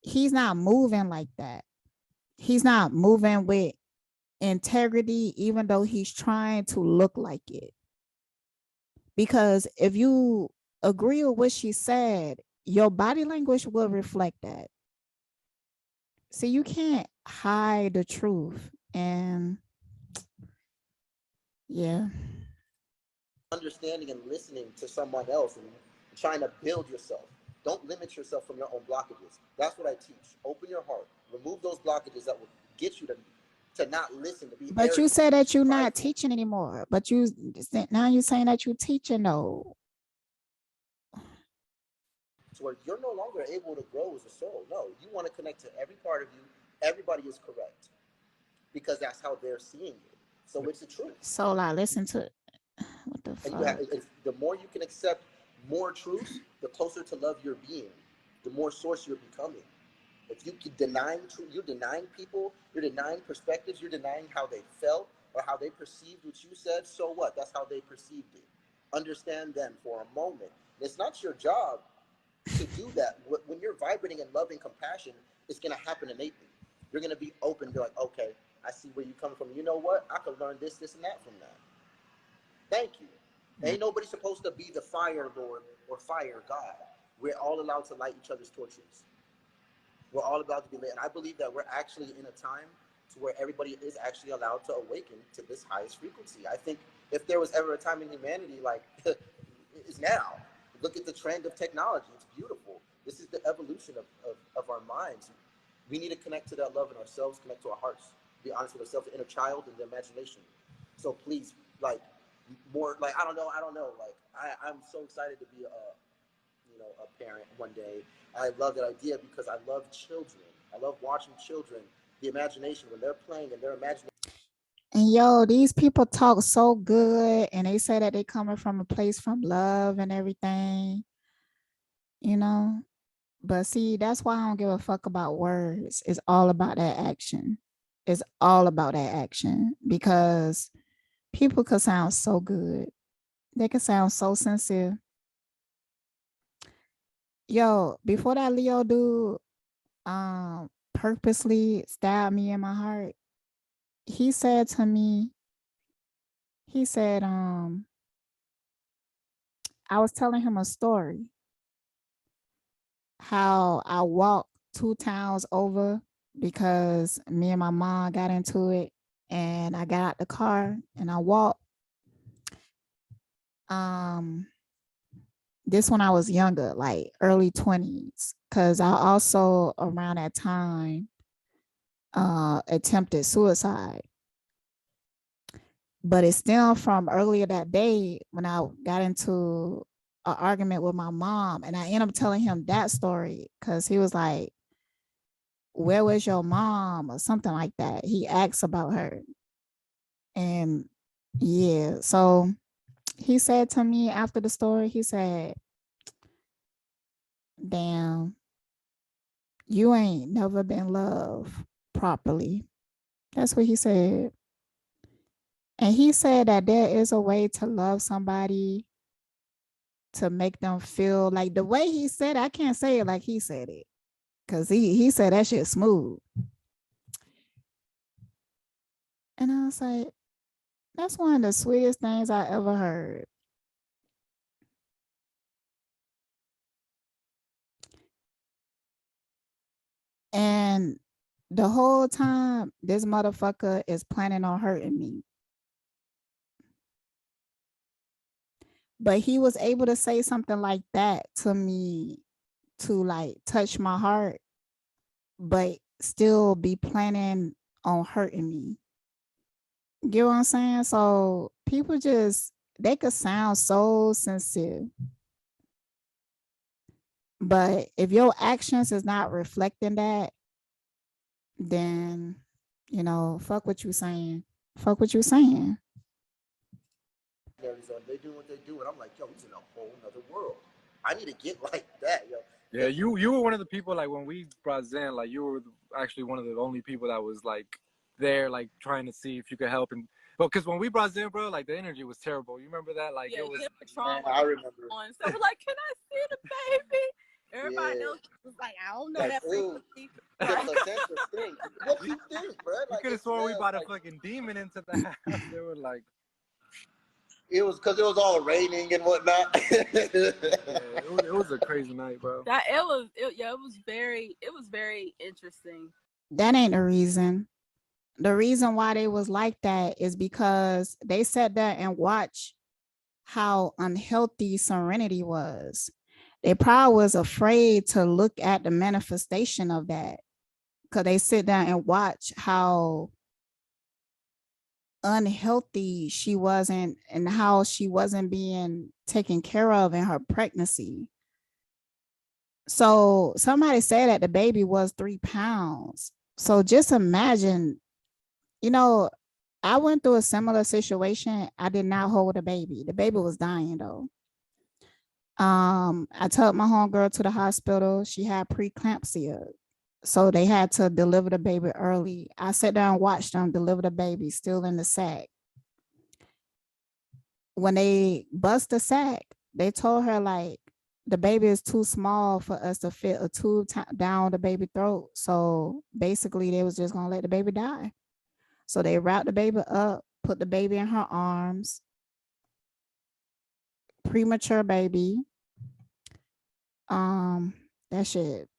S1: he's not moving like that. He's not moving with integrity, even though he's trying to look like it. Because if you agree with what she said, your body language will reflect that. See, you can't hide the truth. And yeah.
S3: Understanding and listening to someone else and trying to build yourself. Don't limit yourself from your own blockages. That's what I teach. Open your heart. Remove those blockages that will get you to not listen, to be
S1: But
S3: arrogant,
S1: you said that you're not
S3: prideful.
S1: teaching anymore. But now you're saying that you're teaching though.
S3: To where you're no longer able to grow as a soul. No, you want to connect to every part of you. Everybody is correct because that's how they're seeing you. So it's the truth.
S1: So like, listen to what the fuck.
S3: And the more you can accept more truths, the closer to love you're being, the more source you're becoming. If you keep denying truth, you're denying people, you're denying perspectives, you're denying how they felt, or how they perceived what you said, so what? That's how they perceived it. Understand them for a moment. It's not your job to do that. When you're vibrating in love and compassion, it's going to happen innately. You're going to be open to like, okay, I see where you come from. You know what? I could learn this, and that from that. Thank you. Ain't nobody supposed to be the fire lord or fire god. We're all allowed to light each other's torches. We're all about to be lit. And I believe that we're actually in a time to where everybody is actually allowed to awaken to this highest frequency. I think if there was ever a time in humanity, like, it's now. Look at the trend of technology. It's beautiful. This is the evolution of our minds. We need to connect to that love in ourselves, connect to our hearts, be honest with ourselves, the inner child and the imagination. So please, like, more, like, I don't know. Like, I'm so excited to be a parent one day. I love that idea because I love children. I love watching children, the imagination, when they're playing and they're imagining.
S1: And yo, these people talk so good and they say that they coming from a place from love and everything, you know. But see, that's why I don't give a fuck about words. It's all about that action. It's all about that action because people could sound so good. They could sound so sincere. Yo, before that Leo dude purposely stabbed me in my heart, he said to me, he said, I was telling him a story, how I walked 2 towns over because me and my mom got into it and I got out the car and I walked. This when I was younger, like early 20s, because I also around that time attempted suicide. But it stemmed from earlier that day when I got into an argument with my mom, and I ended up telling him that story because he was like, "Where was your mom?" or something like that. He asked about her, and yeah, so he said to me after the story, he said, "Damn, you ain't never been loved properly." That's what he said. And he said that there is a way to love somebody to make them feel like the way he said it, I can't say it like he said it. Cause he said that shit smooth. And I was like, that's one of the sweetest things I ever heard. And the whole time, this motherfucker is planning on hurting me. But he was able to say something like that to me to like touch my heart, but still be planning on hurting me. Get what I'm saying? So people just, they could sound so sincere. But if your actions is not reflecting that, then, you know, fuck what you saying. Fuck what you saying.
S3: They do what they do, and I'm like, yo, he's in a whole nother world. I need to get like that, yo.
S2: Yeah, you were one of the people, like, when we brought Zen, like, you were actually one of the only people that was, like, there, like, trying to see if you could help. And because when we brought Zen, bro, like, the energy was terrible. You remember that? Like,
S4: Yeah,
S2: it was.
S3: Man, I remember.
S4: So we're like, can I see the baby? Everybody else was like, I don't know
S3: Like,
S4: that frequency.
S3: The placenta thing. What you think, bro?
S2: You
S3: Like,
S2: could have sworn we brought
S3: like,
S2: a fucking demon into the house. They were like.
S3: It was because it was all raining and whatnot.
S2: Yeah, it was a crazy night, bro.
S4: It was very interesting.
S1: That ain't the reason. The reason why they was like that is because they sat there and watched how unhealthy Serenity was. They probably was afraid to look at the manifestation of that because they sit down and watch how unhealthy she wasn't and how she wasn't being taken care of in her pregnancy. So somebody said that the baby was 3 pounds. So just imagine, you know, I went through a similar situation. I did not hold a baby. The baby was dying though. I took my homegirl to the hospital. She had preeclampsia. So they had to deliver the baby early. I sat down and watched them deliver the baby still in the sack. When they bust the sack, they told her like the baby is too small for us to fit a tube down the baby throat. So basically they was just gonna let the baby die. So they wrapped the baby up, put the baby in her arms, premature baby. That shit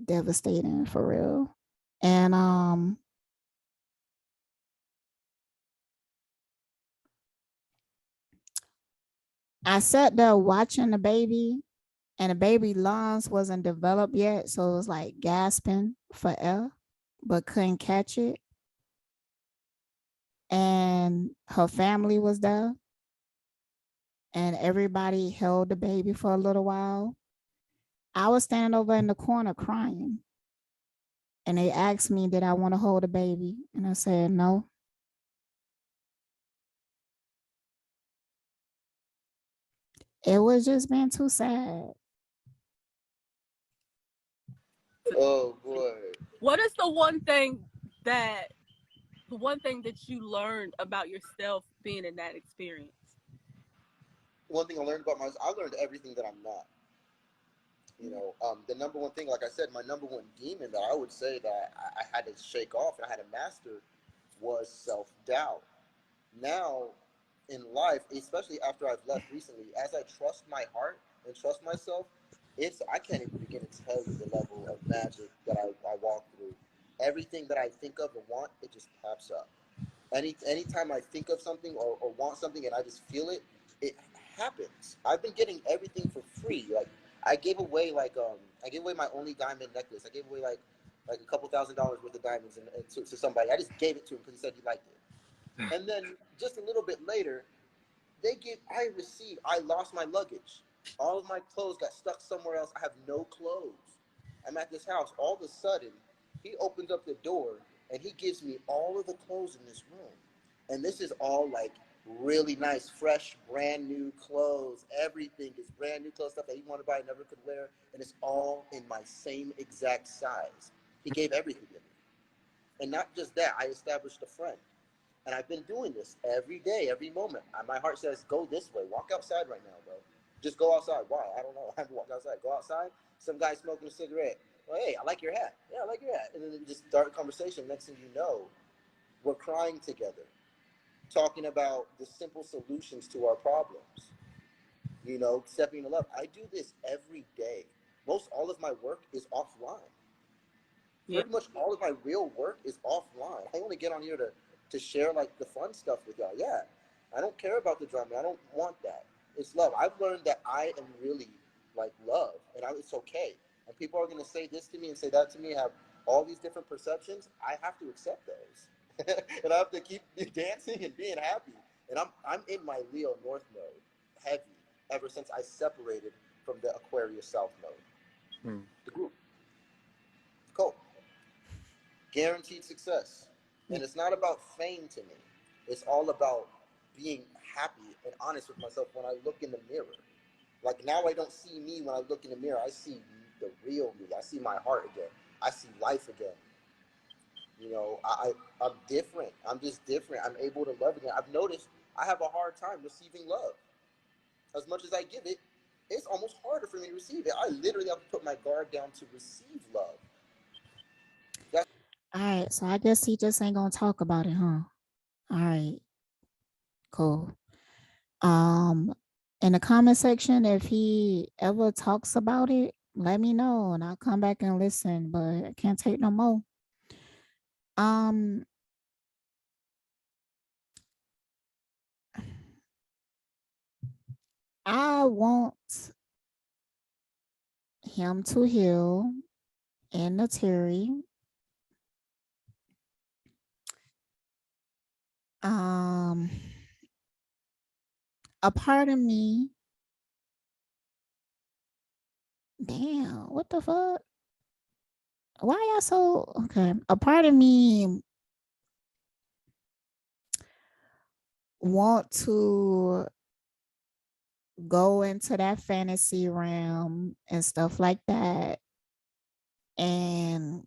S1: devastating for real. And I sat there watching the baby, and the baby lungs wasn't developed yet, so it was like gasping for air, but couldn't catch it. And her family was there, and everybody held the baby for a little while. I was standing over in the corner crying, and they asked me, did I want to hold the baby? And I said, no. It was just being too sad.
S3: Oh boy.
S4: What is the one thing that you learned about yourself being in that experience?
S3: One thing I learned about myself, I learned everything that I'm not. You know, the number one thing, like I said, my number one demon that I would say that I had to shake off and I had to master was self-doubt. Now, in life, especially after I've left recently, as I trust my heart and trust myself, I can't even begin to tell you the level of magic that I walk through. Everything that I think of and want, it just pops up. Anytime I think of something or want something and I just feel it, it happens. I've been getting everything for free. Like I gave away my only diamond necklace. I gave away like a couple $1,000s worth of diamonds to somebody. I just gave it to him because he said he liked it. And then just a little bit later, I lost my luggage. All of my clothes got stuck somewhere else. I have no clothes. I'm at this house. All of a sudden, he opens up the door and he gives me all of the clothes in this room. And this is all like really nice, fresh, brand new clothes. Everything is brand new clothes, stuff that he wanted to buy, never could wear. And it's all in my same exact size. He gave everything to me. And not just that, I established a friend. And I've been doing this every day, every moment. My heart says, go this way. Walk outside right now, bro. Just go outside. Why? I don't know. I have to walk outside. Go outside. Some guy smoking a cigarette. Well, hey, I like your hat. Yeah, I like your hat. And then just start a conversation. Next thing you know, we're crying together, talking about the simple solutions to our problems. You know, stepping in love. I do this every day. Most all of my work is offline.
S4: Yeah.
S3: Pretty much all of my real work is offline. I only get on here to share like the fun stuff with y'all. Yeah, I don't care about the drama. I don't want that. It's love. I've learned that I am really like love, and it's okay. And people are gonna say this to me and say that to me. Have all these different perceptions. I have to accept those, and I have to keep dancing and being happy. And I'm in my Leo North mode, heavy, ever since I separated from the Aquarius South mode. The group. Cool. Guaranteed success. And it's not about fame to me. It's all about being happy and honest with myself when I look in the mirror. Like now I don't see me when I look in the mirror. I see the real me. I see my heart again. I see life again. You know, I'm different. I'm just different. I'm able to love again. I've noticed I have a hard time receiving love. As much as I give it, it's almost harder for me to receive it. I literally have to put my guard down to receive love.
S1: All right, so I guess he just ain't gonna talk about it, huh? All right, cool. In the comment section, if he ever talks about it, let me know and I'll come back and listen, but I can't take no more. I want him to heal in the Terry. A part of me, damn, what the fuck? Why y'all so okay? A part of me want to go into that fantasy realm and stuff like that. and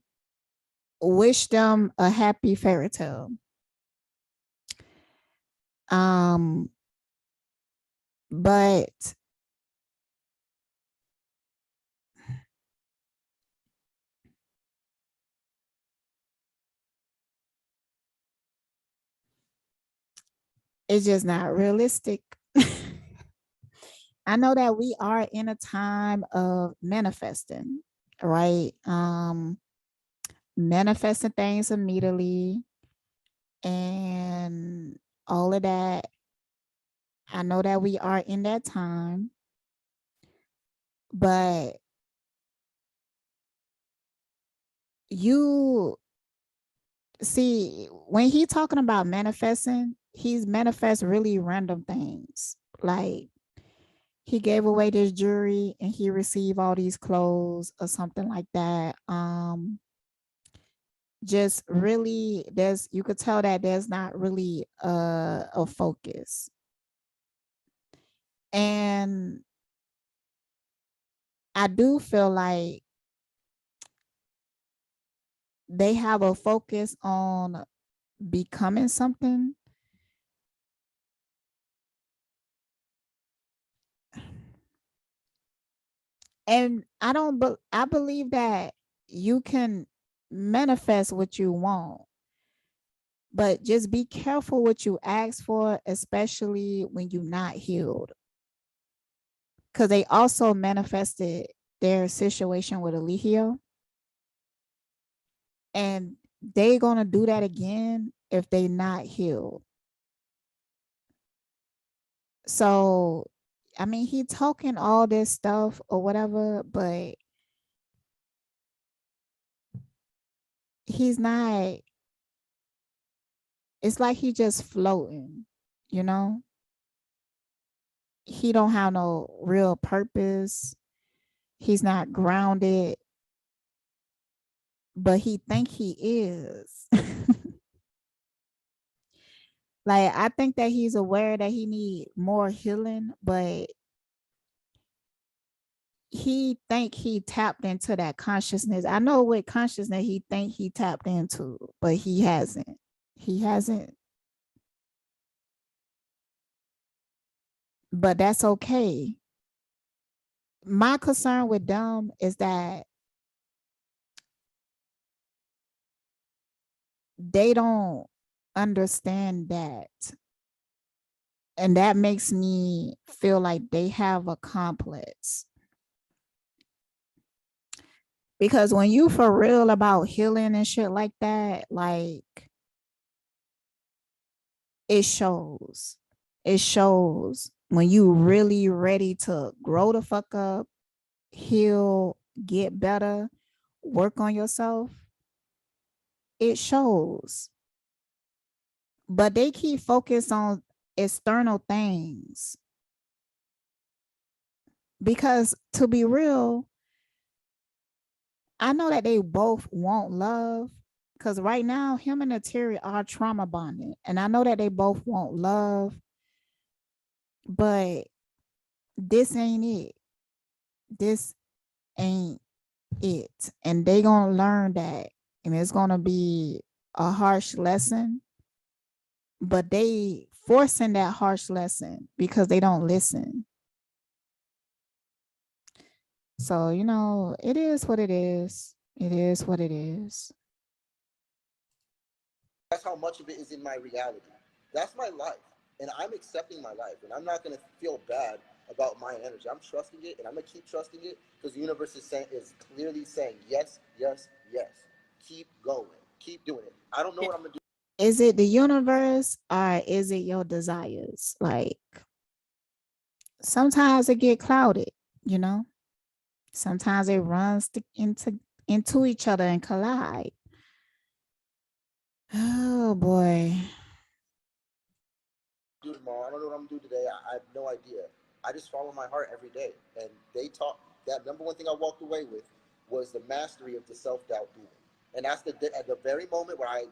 S1: wish them a happy fairy tale. But it's just not realistic. I know that we are in a time of manifesting, right? Manifesting things immediately and all of that. I know that we are in that time, but you see, when he talking about manifesting, he's manifest really random things. Like he gave away this jewelry and he received all these clothes or something like that. Just really, you could tell that there's not really a focus. And I do feel like they have a focus on becoming something. And I believe that you can manifest what you want, but just be careful what you ask for, especially when you're not healed. Because they also manifested their situation with Alihio, and they gonna do that again if they not healed. So, I mean, he talking all this stuff or whatever, but he's not. It's like he just floating, you know. He don't have no real purpose. He's not grounded, but he think he is. Like I think that he's aware that he need more healing, but he think he tapped into that consciousness. I know what consciousness he think he tapped into, but he hasn't. He hasn't. But that's okay. My concern with them is that they don't understand that. And that makes me feel like they have a complex. Because when you for real about healing and shit like that, like it shows. It shows when you really ready to grow the fuck up, heal, get better, work on yourself. It shows. But they keep focused on external things. Because to be real, I know that they both want love. Because right now, him and Terry are trauma bonded. And I know that they both want love. But this ain't it. This ain't it. And they gonna learn that. And it's gonna be a harsh lesson. But they forcing that harsh lesson because they don't listen. So, you know, it is what it is. It is what it is.
S3: That's how much of it is in my reality. That's my life. And I'm accepting my life. And I'm not going to feel bad about my energy. I'm trusting it, and I'm going to keep trusting it because the universe is clearly saying yes, yes, yes. Keep going. Keep doing it. I don't know what I'm going to do.
S1: Is it the universe or is it your desires? Like, sometimes it get clouded, you know? Sometimes it runs into each other and collide. Oh boy.
S3: Do tomorrow. I don't know what I'm gonna do today. I have no idea. I just follow my heart every day. And they taught that number one thing I walked away with was the mastery of the self-doubt demon. And that's at the very moment where I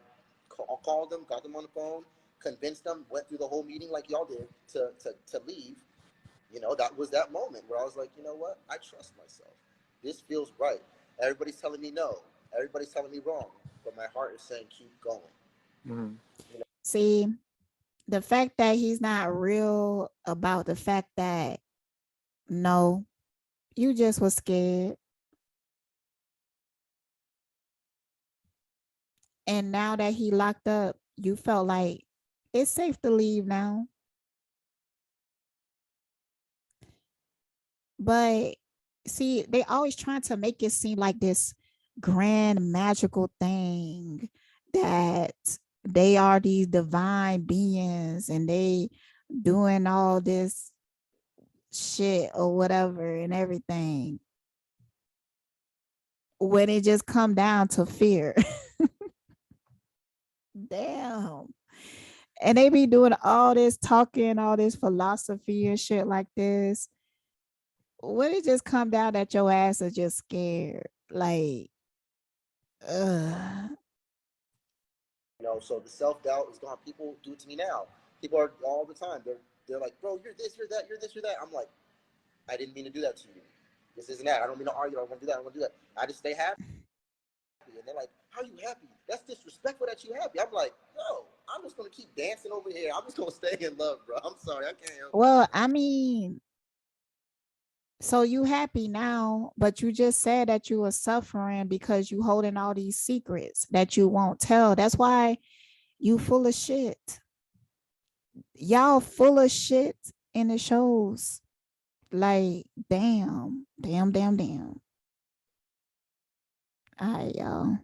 S3: called them, got them on the phone, convinced them, went through the whole meeting like y'all did to leave. You know, that was that moment where I was like, you know what? I trust myself. This feels right. Everybody's telling me no. Everybody's telling me wrong. But my heart is saying keep going.
S2: Mm-hmm.
S3: You know?
S1: See, the fact that he's not real about the fact that no, you just was scared. And now that he locked up, you felt like it's safe to leave now. But see, they always trying to make it seem like this grand magical thing that they are these divine beings and they doing all this shit or whatever and everything. When it just come down to fear. Damn. And they be doing all this talking, all this philosophy and shit like this. When it just come down that your ass is just scared. Like, ugh.
S3: You know, so the self-doubt is gone. People do it to me now. People are all the time. They're like, bro, you're this, you're that, you're this, you're that. I'm like, I didn't mean to do that to you. This isn't that. I don't mean to argue. I don't want to do that. I don't want to do that. I just stay happy. And they're like, how are you happy? That's disrespectful that you happy. I'm like, no, I'm just going to keep dancing over here. I'm just going to stay in love, bro. I'm sorry. I can't help it.
S1: Well, I mean, so you happy now, but you just said that you were suffering because you holding all these secrets that you won't tell. That's why you full of shit. Y'all full of shit in the shows. Like, damn. All right, y'all.